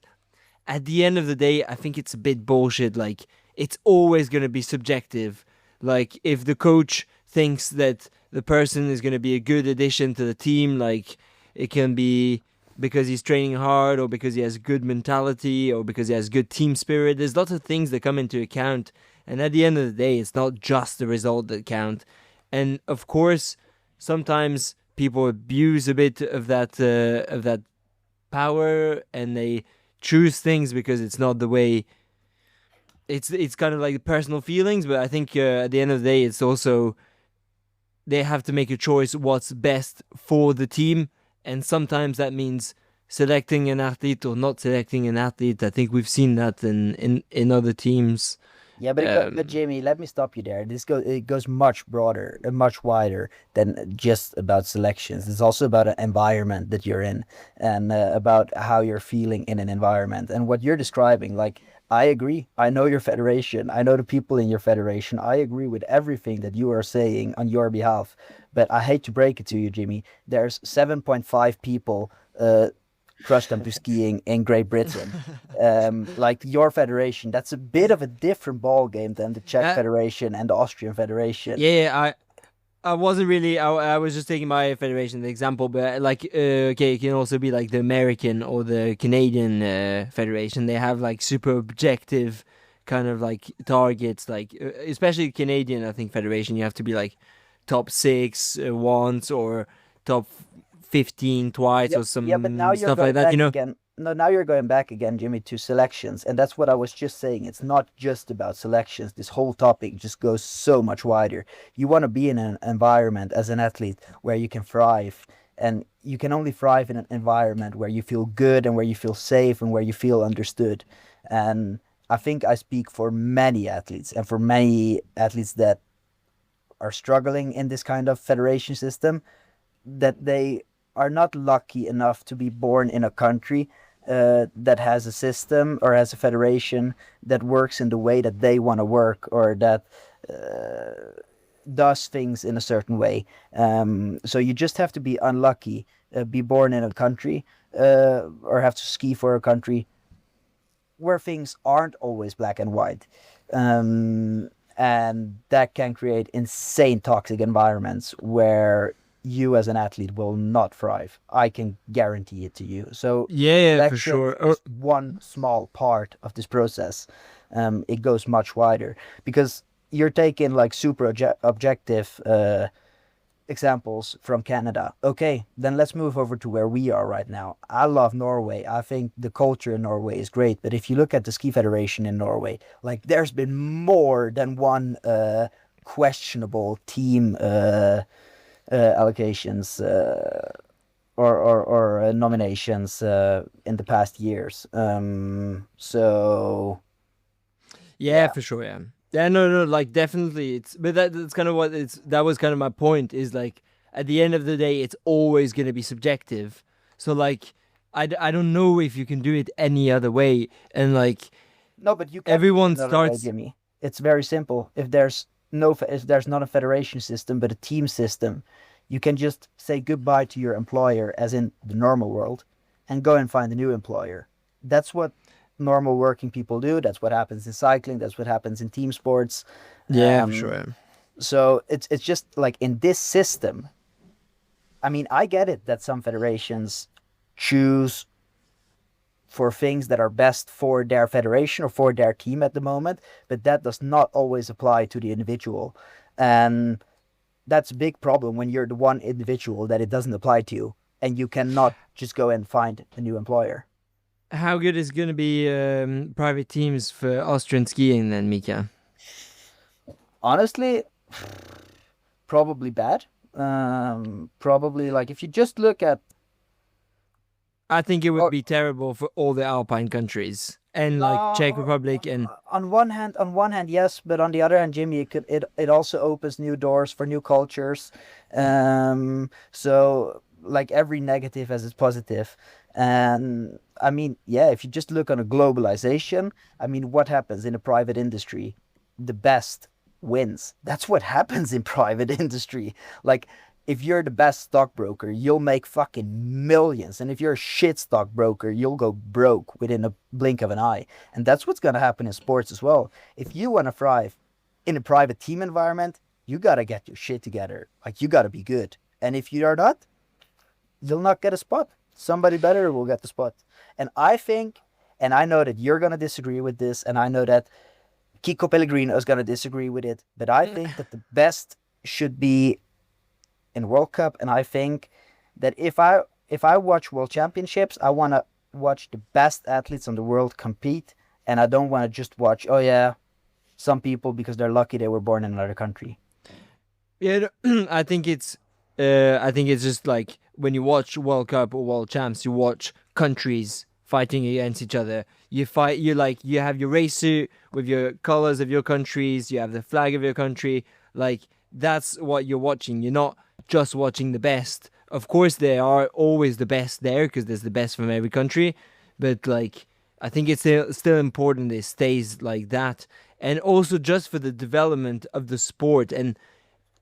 at the end of the day, I think it's a bit bullshit. Like, it's always going to be subjective. Like, if the coach thinks that the person is going to be a good addition to the team, like, it can be because he's training hard or because he has good mentality or because he has good team spirit. There's lots of things that come into account. And at the end of the day, it's not just the result that count. And of course, sometimes people abuse a bit of that power, and they choose things because it's not the way. It's kind of like personal feelings, but I think at the end of the day, it's also they have to make a choice what's best for the team, and sometimes that means selecting an athlete or not selecting an athlete. I think we've seen that in other teams. Yeah, but Jamie, let me stop you there. It goes much broader, much wider than just about selections. It's also about an environment that you're in, and about how you're feeling in an environment. And what you're describing, like, I agree. I know your federation. I know the people in your federation. I agree with everything that you are saying on your behalf. But I hate to break it to you, Jimmy. There's 7.5 people crushed them to skiing in Great Britain. Like your federation, that's a bit of a different ball game than the Czech Federation and the Austrian Federation. Yeah, I wasn't really. I was just taking my federation the example, but like, okay, it can also be like the American or the Canadian federation. They have like super objective kind of like targets, like especially Canadian. I think federation, you have to be like top 6 once or top 15 twice or some Yeah, but now you're stuff going like that. back You know, again. No, now you're going back again, Jimmy, to selections, and that's what I was just saying. It's not just about selections. This whole topic just goes so much wider. You want to be in an environment as an athlete where you can thrive, and you can only thrive in an environment where you feel good and where you feel safe and where you feel understood. And I think I speak for many athletes and for many athletes that are struggling in this kind of federation system, that they are not lucky enough to be born in a country that has a system or has a federation that works in the way that they want to work, or that does things in a certain way. So you just have to be unlucky, be born in a country, or have to ski for a country where things aren't always black and white. And that can create insane toxic environments where you as an athlete will not thrive. I can guarantee it to you. So yeah, for selection sure. is one small part of this process. It goes much wider because you're taking like super objective examples from Canada. Okay, then let's move over to where we are right now. I love Norway. I think the culture in Norway is great. But if you look at the ski federation in Norway, like there's been more than one questionable team allocations or nominations in the past years. So Yeah, for sure. Yeah, no, like definitely. But that's kind of what that was kind of my point. Is like at the end of the day, it's always gonna be subjective. So like, I don't know if you can do it any other way. And like, no, but you can everyone do it another way, starts. Jimmy. It's very simple. If there's not a federation system but a team system, you can just say goodbye to your employer, as in the normal world, and go and find a new employer. That's what normal working people do. That's what happens in cycling. That's what happens in team sports. Yeah, for sure. So it's just like in this system. I mean, I get it that some federations choose for things that are best for their federation or for their team at the moment, but that does not always apply to the individual. And that's a big problem when you're the one individual that it doesn't apply to, and you cannot just go and find a new employer. How good is going to be private teams for Austrian skiing then, Mika? Honestly, probably bad. Probably like if you just look at. I think it would be terrible for all the Alpine countries and like Czech Republic and. On one hand, yes, but on the other hand, Jimmy, it also opens new doors for new cultures. So like every negative has its positive. And I mean, yeah, if you just look on a globalization, I mean, what happens in a private industry? The best wins. That's what happens in private industry. Like, if you're the best stockbroker, you'll make fucking millions. And if you're a shit stockbroker, you'll go broke within a blink of an eye. And that's what's going to happen in sports as well. If you want to thrive in a private team environment, you got to get your shit together. Like, you got to be good. And if you are not, you'll not get a spot. Somebody better will get the spot. And I think, and I know that you're going to disagree with this, and I know that Kiko Pellegrino is going to disagree with it, but I think that the best should be in World Cup, and I think that if I watch World Championships, I want to watch the best athletes on the world compete, and I don't want to just watch, oh yeah, some people because they're lucky they were born in another country. Yeah, I think it's just like when you watch World Cup or World Champs, you watch countries fighting against each other. You fight. You like you have your race suit with your colors of your countries. You have the flag of your country. Like that's what you're watching. You're not just watching the best. Of course, there are always the best there because there's the best from every country. But like, I think it's still important it stays like that, and also just for the development of the sport. And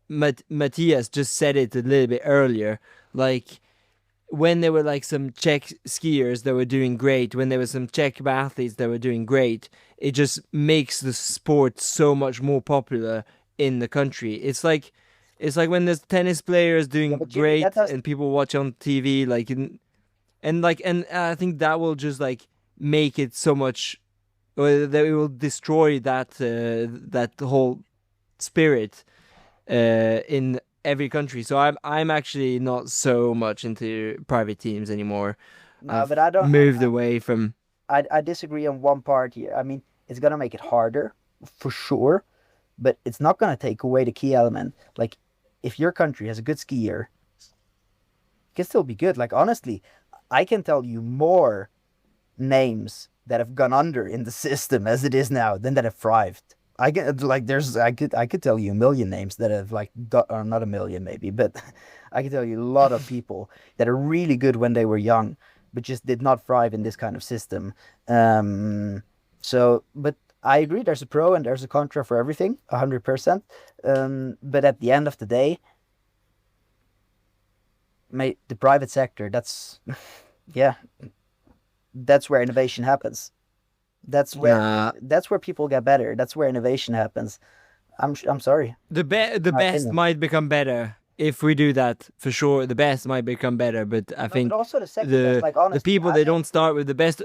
Matthias just said it a little bit earlier. Like when there were like some Czech skiers that were doing great, when there were some Czech athletes that were doing great, it just makes the sport so much more popular in the country. It's like when there's tennis players Yeah, doing but Jimmy, that great does and people watch on TV, and I think that will just like make it so much, or that it will destroy that whole spirit in every country. So I'm actually not so much into private teams anymore. no, I've but I don't. moved away from. I disagree on one part here. I mean, it's gonna make it harder for sure, but it's not gonna take away the key element. Like, if your country has a good skier, it can still be good. Like honestly, I can tell you more names that have gone under in the system as it is now than that have thrived. I get like there's I could tell you a million names that have like or not a million maybe, but I could tell you a lot of people that are really good when they were young, but just did not thrive in this kind of system. Um, but I agree. There's a pro and there's a contra for everything, 100%. But at the end of the day, the private sector. That's yeah, that's where innovation happens. That's where Nah, that's where people get better. That's where innovation happens. I'm sorry, the my best opinion. might become better if we do that for sure. The best might become better, but I No, but think also the second best. the Like the honestly, people that don't start with the best,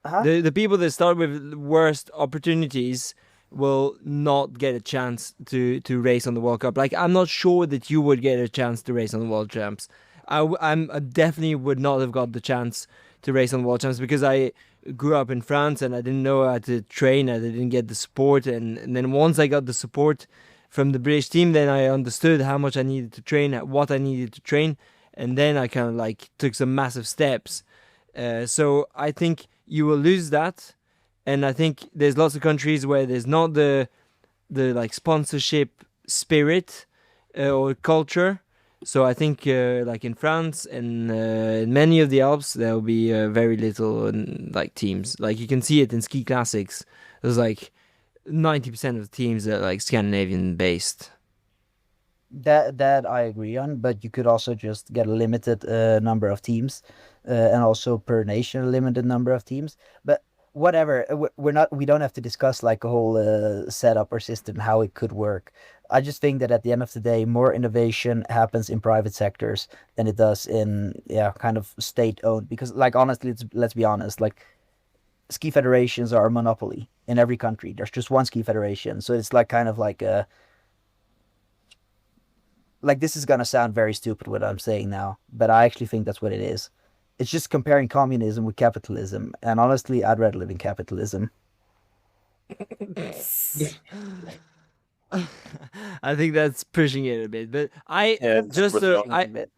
huh? the people that start with worst opportunities will not get a chance to race on the World Cup. Like I'm not sure that you would get a chance to race on the World Champs. I definitely would not have got the chance to race on the World Champs because I grew up in France and I didn't know how to train. I didn't get the support, and then once I got the support from the British team, then I understood how much I needed to train, what I needed to train, and then I kind of like took some massive steps. So I think you will lose that, and I think there's lots of countries where there's not the like sponsorship spirit or culture. So I think like in France and in many of the Alps there will be very little like teams. Like you can see it in ski classics. There's like 90% of the teams are like Scandinavian based. That I agree on, but you could also just get a limited number of teams, and also per nation a limited number of teams. But whatever, we don't have to discuss like a whole setup or system how it could work. I just think that at the end of the day, more innovation happens in private sectors than it does in yeah kind of state owned. Because like honestly, let's be honest, like ski federations are a monopoly in every country. There's just one ski federation, so it's like kind of like a like this is gonna sound very stupid what I'm saying now, but I actually think that's what it is. It's just comparing communism with capitalism, and honestly, I'd rather live in capitalism. I think that's pushing it a bit, but I Yeah, That's it's just pretty long. pushing it a bit.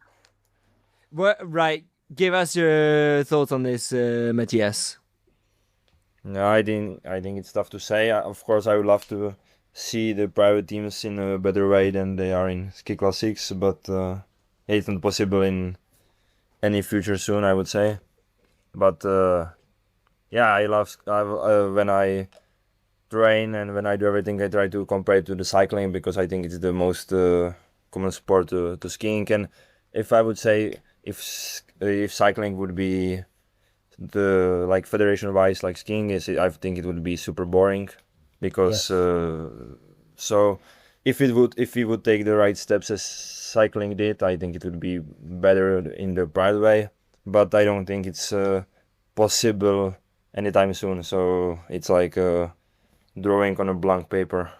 right. Give us your thoughts on this, Matthias. No, I think it's tough to say. Of course, I would love to see the private teams in a better way than they are in Ski Classics, but it's not possible in any future soon, I would say. But yeah, when I train and when I do everything, I try to compare it to the cycling because I think it's the most common sport to skiing. And if I would say if cycling would be the like federation wise like skiing is, I think it would be super boring because Yes. so if we would take the right steps as cycling did, I think it would be better in the private way. But I don't think it's possible anytime soon. So it's like drawing on a blank paper.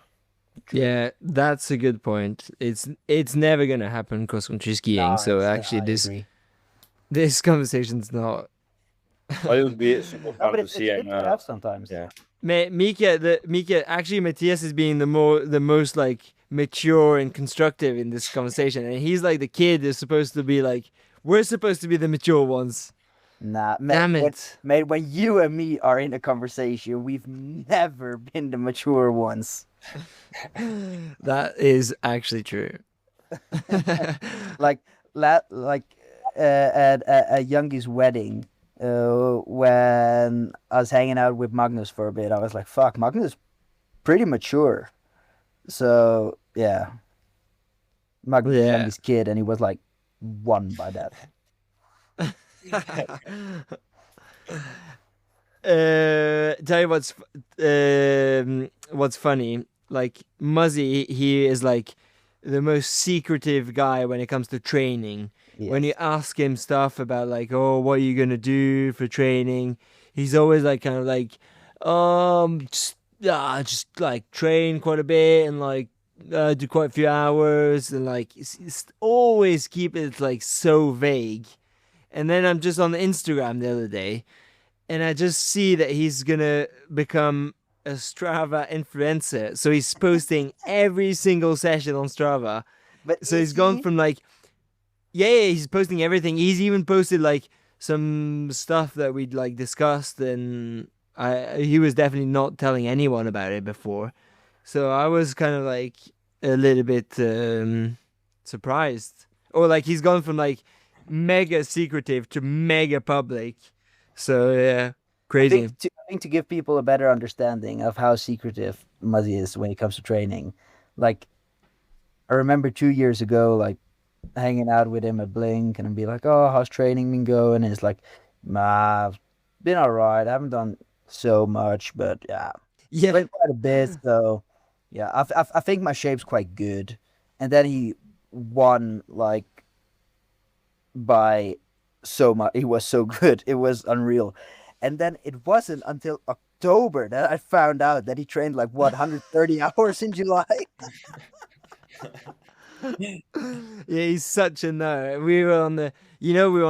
Yeah, that's a good point. It's never gonna happen cross country skiing. No, So it's actually, I agree. this conversation's not. But it would be super No, fun but to it's see, good and to have sometimes. yeah. Mika. Actually, Matthias is being the most like mature and constructive in this conversation, and he's like the kid is supposed to be like we're supposed to be the mature ones. Nah, Damn it. when you and me are in a conversation, we've never been the mature ones. That is actually true. Like like at a Youngi's wedding, when I was hanging out with Magnus for a bit, I was like, "Fuck, Magnus is pretty mature." So yeah, Magnus is Yeah. Youngi's kid, and he was like one by that. Tell you what's funny. Like Muzzy, he is like the most secretive guy when it comes to training. When you Yes. ask him stuff about like, oh, what are you gonna do for training? He's always like kind of like, just like train quite a bit and like do quite a few hours and like it's always keep it like so vague. And then I'm just on the Instagram the other day and I just see that he's gonna become a Strava influencer. So he's posting every single session on Strava. But So is he's gone he? from like, yeah, he's posting everything. He's even posted like some stuff that we'd like discussed, and he was definitely not telling anyone about it before. So I was kind of like a little bit surprised, or like he's gone from like mega secretive to mega public. So yeah, crazy. I think to give people a better understanding of how secretive Muzzy is when it comes to training, like I remember 2 years ago, like hanging out with him at Blink and be like, "Oh, how's training been going?" And it's like, "Nah, I've been all right. I haven't done so much, but yeah, Yeah, trained quite a bit." So yeah, I think my shape's quite good. And then he won like by so much. He was so good. It was unreal. And then it wasn't until October that I found out that he trained like what 130 hours in July. yeah, he's such a nerd. We were on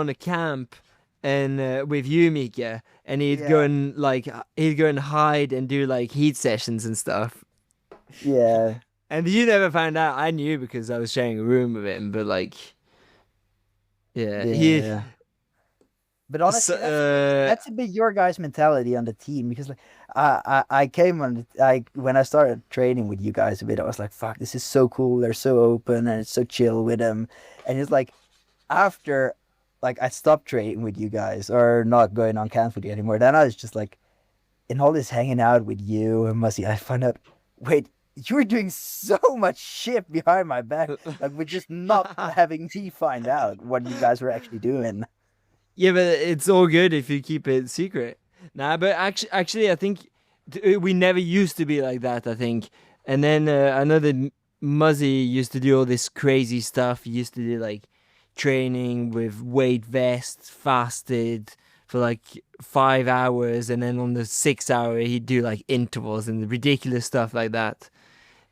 the camp, and with you, Mika, and he'd go Yeah, and like he'd go and hide and do like heat sessions and stuff. yeah, And you never found out. I knew because I was sharing a room with him. But like, yeah, he. yeah. But So, honestly, that's a bit your guys' mentality on the team because like I came on I when I started training with you guys a bit, I was like, fuck, this is so cool. They're so open and it's so chill with them. And it's like after like I stopped training with you guys or not going on camps with you anymore, then I was just like in all this hanging out with you and Mussy, I found out, wait, you were doing so much shit behind my back, like with just not having me find out what you guys were actually doing. yeah, but it's all good if you keep it secret. Nah, but actually, I think we never used to be like that. I think, and then I know that Muzzy used to do all this crazy stuff. He used to do like training with weight vests, fasted for like 5 hours, and then on the 6 hour he'd do like intervals and ridiculous stuff like that.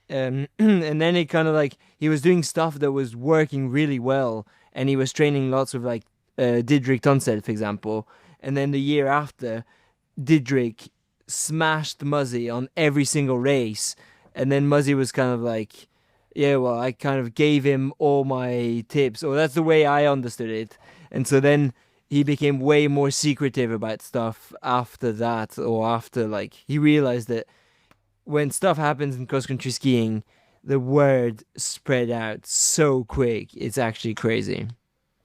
And then it kind of like he was doing stuff that was working really well, and he was training lots of like Didrik Tonseth, for example. And then the year after, Didrik smashed Muzzy on every single race, and then Muzzy was kind of like, yeah, well, I kind of gave him all my tips, or that's the way I understood it. And so then he became way more secretive about stuff after that, or after like he realized that when stuff happens in cross country skiing, the word spread out so quick. It's actually crazy.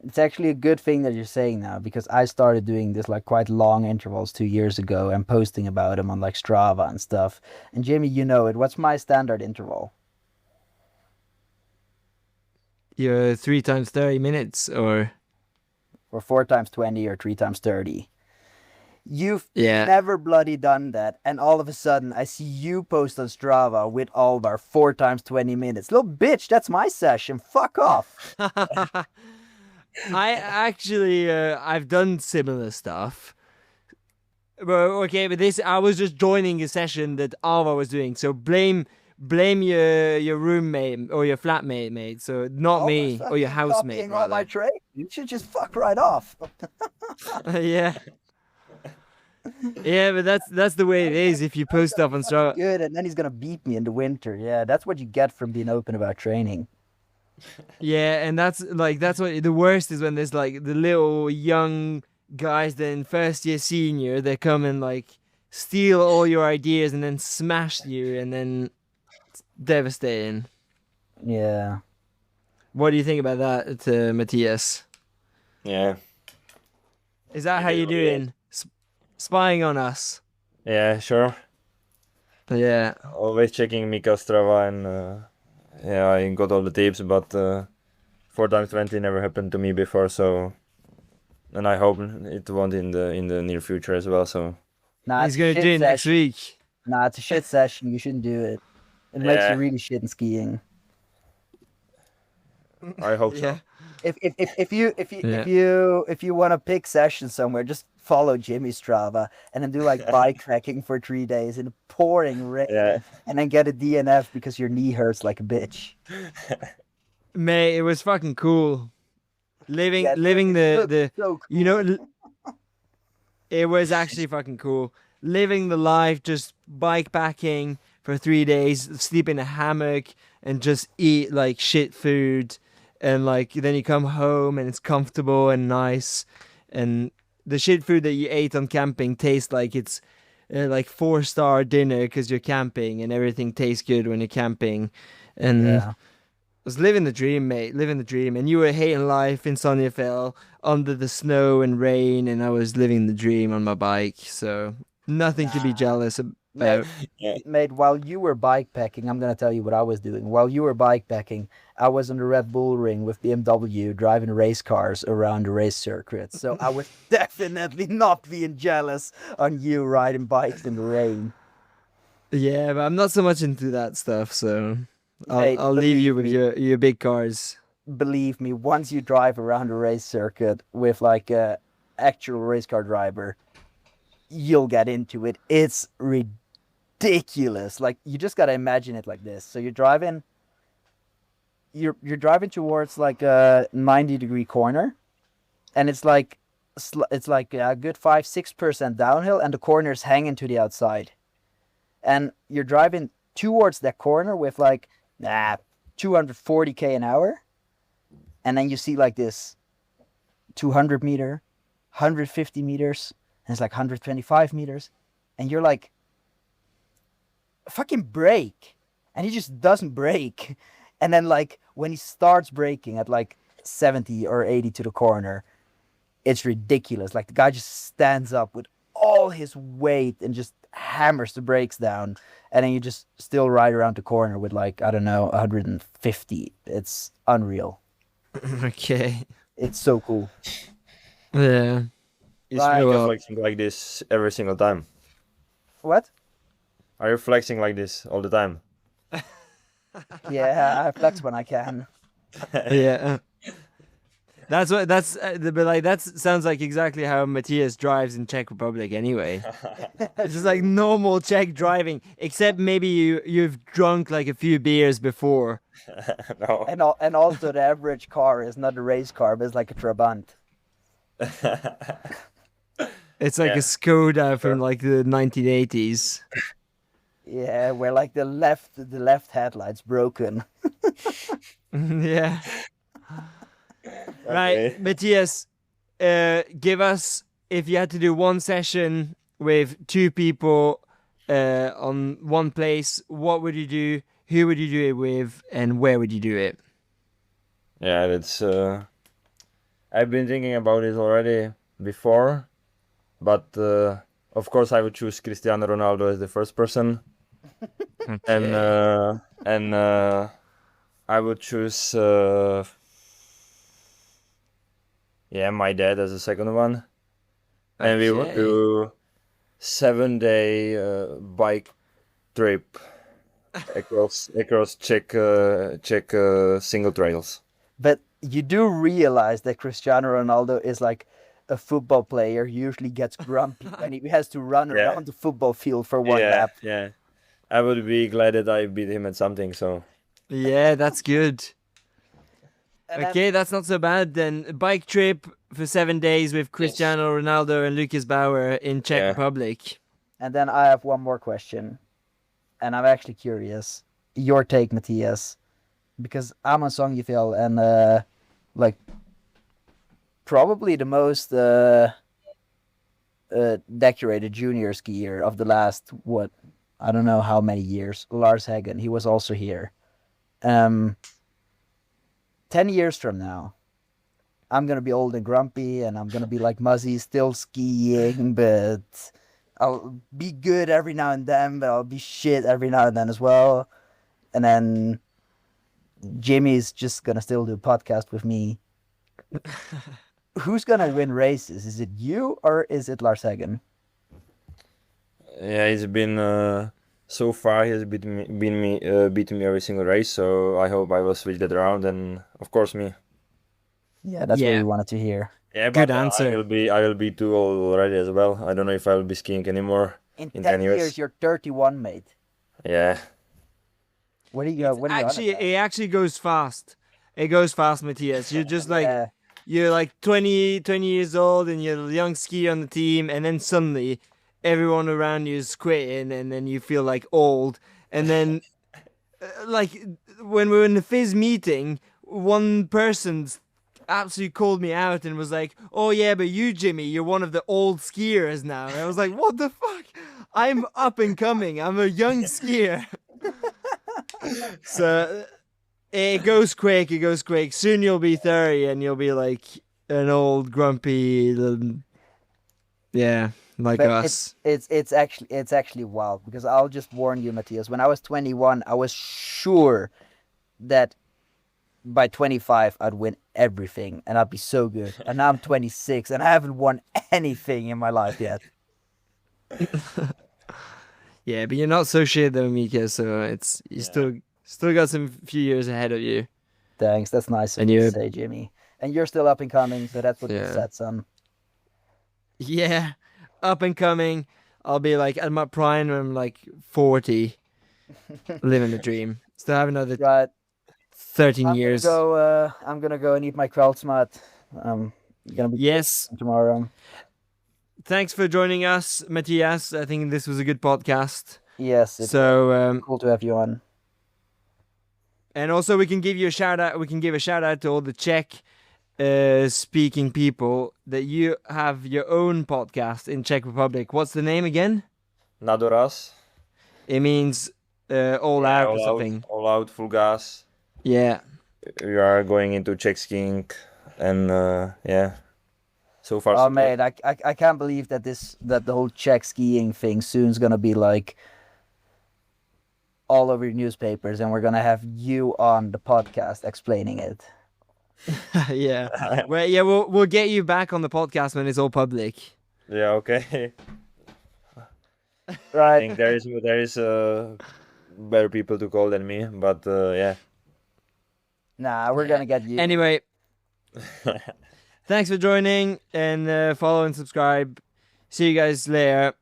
It's actually a good thing that you're saying now because I started doing this like quite long intervals 2 years ago and posting about them on like Strava and stuff. And Jamie, you know it. What's my standard interval? You're 3 times 30 minutes, or Or 4 times 20 or 3 times 30. You've yeah. never bloody done that, and all of a sudden I see you post on Strava with all of our 4 times 20 minutes. Little bitch, that's my session. Fuck off. I actually I've done similar stuff. But okay, but this I was just joining a session that Alva was doing. So blame your roommate or your flatmate, mate. So not Always me or your fucking housemate, copying all my rather. trade. You should just fuck right off. Yeah, yeah, but that's the way it is. If you I'm post gonna stuff be on fucking Strava, good, and then he's gonna beat me in the winter. Yeah, that's what you get from being open about training. yeah, and that's what the worst is when there's like the little young guys then first year senior they come and like steal all your ideas and then smash you and then devastating. Yeah. What do you think about that, Matthias? Yeah, Is that it how is you're what it is. doing? Spying on us? Yeah, sure. Yeah, Always checking Mika's Strava, and yeah, I got all the tips, but 4x20 never happened to me before, so and I hope it won't in the near future as well. So Nah, he's it's a gonna do shit it next session. week. Nah, it's a shit session. You shouldn't do it. It makes you yeah, really shit in skiing. I hope Yeah, so. yeah. If you want to pick sessions somewhere, just follow Jimmy Strava and then do like bike trekking for 3 days in pouring rain, Yeah, and then get a DNF because your knee hurts like a bitch. Mate, it was fucking cool. Living Yeah, living it looks the so you know cool. it was actually fucking cool. Living the life, just bike packing for 3 days, sleep in a hammock, and just eat like shit food. And like then you come home and it's comfortable and nice. And the shit food that you ate on camping tastes like it's like 4-star dinner because you're camping and everything tastes good when you're camping. And Yeah. was living the dream, mate. Living the dream. And you were hating life in Sonnefjell under the snow and rain, and I was living the dream on my bike. So nothing to be Nah. jealous Mate, about. yeah. mate, while you were bikepacking, I'm gonna tell you what I was doing. While you were bikepacking, I was on the Red Bull Ring with BMW driving race cars around the race circuit. So I was definitely not being jealous on you riding bikes in the rain. Yeah, but I'm not so much into that stuff. So Mate, I'll leave you with your big cars. believe me, once you drive around a race circuit with like a actual race car driver, you'll get into it. It's ridiculous. Like you just gotta imagine it like this. So you're driving towards like a 90-degree corner, and it's like a good 5-6% downhill, and the corner's hanging to the outside, and you're driving towards that corner with like 240k an hour, and then you see like this 200 meter, 150 meters, and it's like 125 meters, and you're like, fucking brake, and he just doesn't brake. And then like when he starts braking at like 70 or 80 to the corner, it's ridiculous. Like the guy just stands up with all his weight and just hammers the brakes down, and then you just still ride around the corner with like, I don't know, 150. It's unreal. Okay. It's so cool. Yeah. Is Right. Mika Well, flexing like this every single time? What? Are you flexing like this all the time? Yeah, I flex when I can. yeah. But like that sounds like exactly how Matthias drives in Czech Republic anyway. It's just like normal Czech driving, except maybe you've drunk like a few beers before. No. And also the average car is not a race car, but it's like a Trabant. It's like Yeah, a Skoda from sure. like the 1980s. Yeah, where like the left headlight's broken. Yeah. Right, Okay. Matthias, give us, if you had to do one session with two people on one place, what would you do? Who would you do it with? And where would you do it? Yeah, that's. I've been thinking about it already before, but of course I would choose Cristiano Ronaldo as the first person, and Okay. I would choose yeah, my dad as the second one, and we would Okay. do 7-day bike trip across Czech single trails. But you do realize that Cristiano Ronaldo is like a football player who usually gets grumpy when he has to run Yeah, around the football field for one yeah, lap. yeah. I would be glad that I beat him at something. So Yeah, that's good. And then- Okay, that's not so bad then. A bike trip for 7 days with Cristiano Ronaldo and Lukas Bauer in Czech Yeah. Republic. And then I have one more question, and I'm actually curious. Your take, Matthias, because I'm on Sogndal and like probably the most decorated junior skier of the last what I don't know how many years. Lars Hagen, he was also here. 10 years from now, I'm gonna be old and grumpy, and I'm gonna be like Muzzy, still skiing, but I'll be good every now and then, but I'll be shit every now and then as well. And then Jimmy's just gonna still do a podcast with me. Who's gonna win races? Is it you or is it Lars Hagen? yeah, he's been so far. He's beaten me every single race. So I hope I will switch that around, and of course me. Yeah, that's what Yeah. we wanted to hear. Yeah, Good but answer. I will be too old already as well. I don't know if I will be skiing anymore. In In 10 10 years. years, you're 31, mate. Yeah. What do you go? What are you on Actually, about? it actually goes fast. It goes fast, Matthias. You're just like Yeah. you're like 20 years old and you're a young skier on the team, and then suddenly everyone around you is quitting, and then you feel like old. And then, like when we were in the Fizz meeting, one person absolutely called me out and was like, "Oh yeah, but you, Jimmy, you're one of the old skiers now." And I was like, "What the fuck? I'm up and coming. I'm a young skier." So it goes quick. It goes quick. Soon you'll be 30 and you'll be like an old grumpy, yeah, like But us. it's actually wild because I'll just warn you, Matthias. When I was 21, I was sure that by 25 I'd win everything and I'd be so good. And now I'm 26 and I haven't won anything in my life yet. Yeah, but you're not so shit though, Mika. So it's you still got some few years ahead of you. Thanks, that's nice of And you to you- say, Jimmy. And you're still up and coming, so that's what you Yeah. said, son. Yeah, up and coming. I'll be like at my prime when I'm like 40, living the dream. Still have another Right. 13 I'm years. gonna go. I'm gonna go and eat my Krautsmat. Gonna be Yes. tomorrow. Thanks for joining us, Matthias. I think this was a good podcast. Yes, it's So cool to have you on. and also we can give you a shout out. We can give a shout out to all the Czech speaking people that you have your own podcast in Czech Republic. What's the name again? Nadoraz. It means all Yeah, out or something. All out, full gas. Yeah. We are going into Czech skiing, and yeah. So far, Oh so good. man, I can't believe that the whole Czech skiing thing soon's gonna be like all over newspapers, and we're gonna have you on the podcast explaining it. Yeah. Well, yeah, we'll get you back on the podcast when it's all public. Yeah, okay. I Right. think there is better people to call than me, but yeah. Nah, we're gonna get you. Anyway, thanks for joining and follow and subscribe. See you guys later.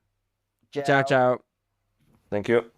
Ciao, ciao. Thank you.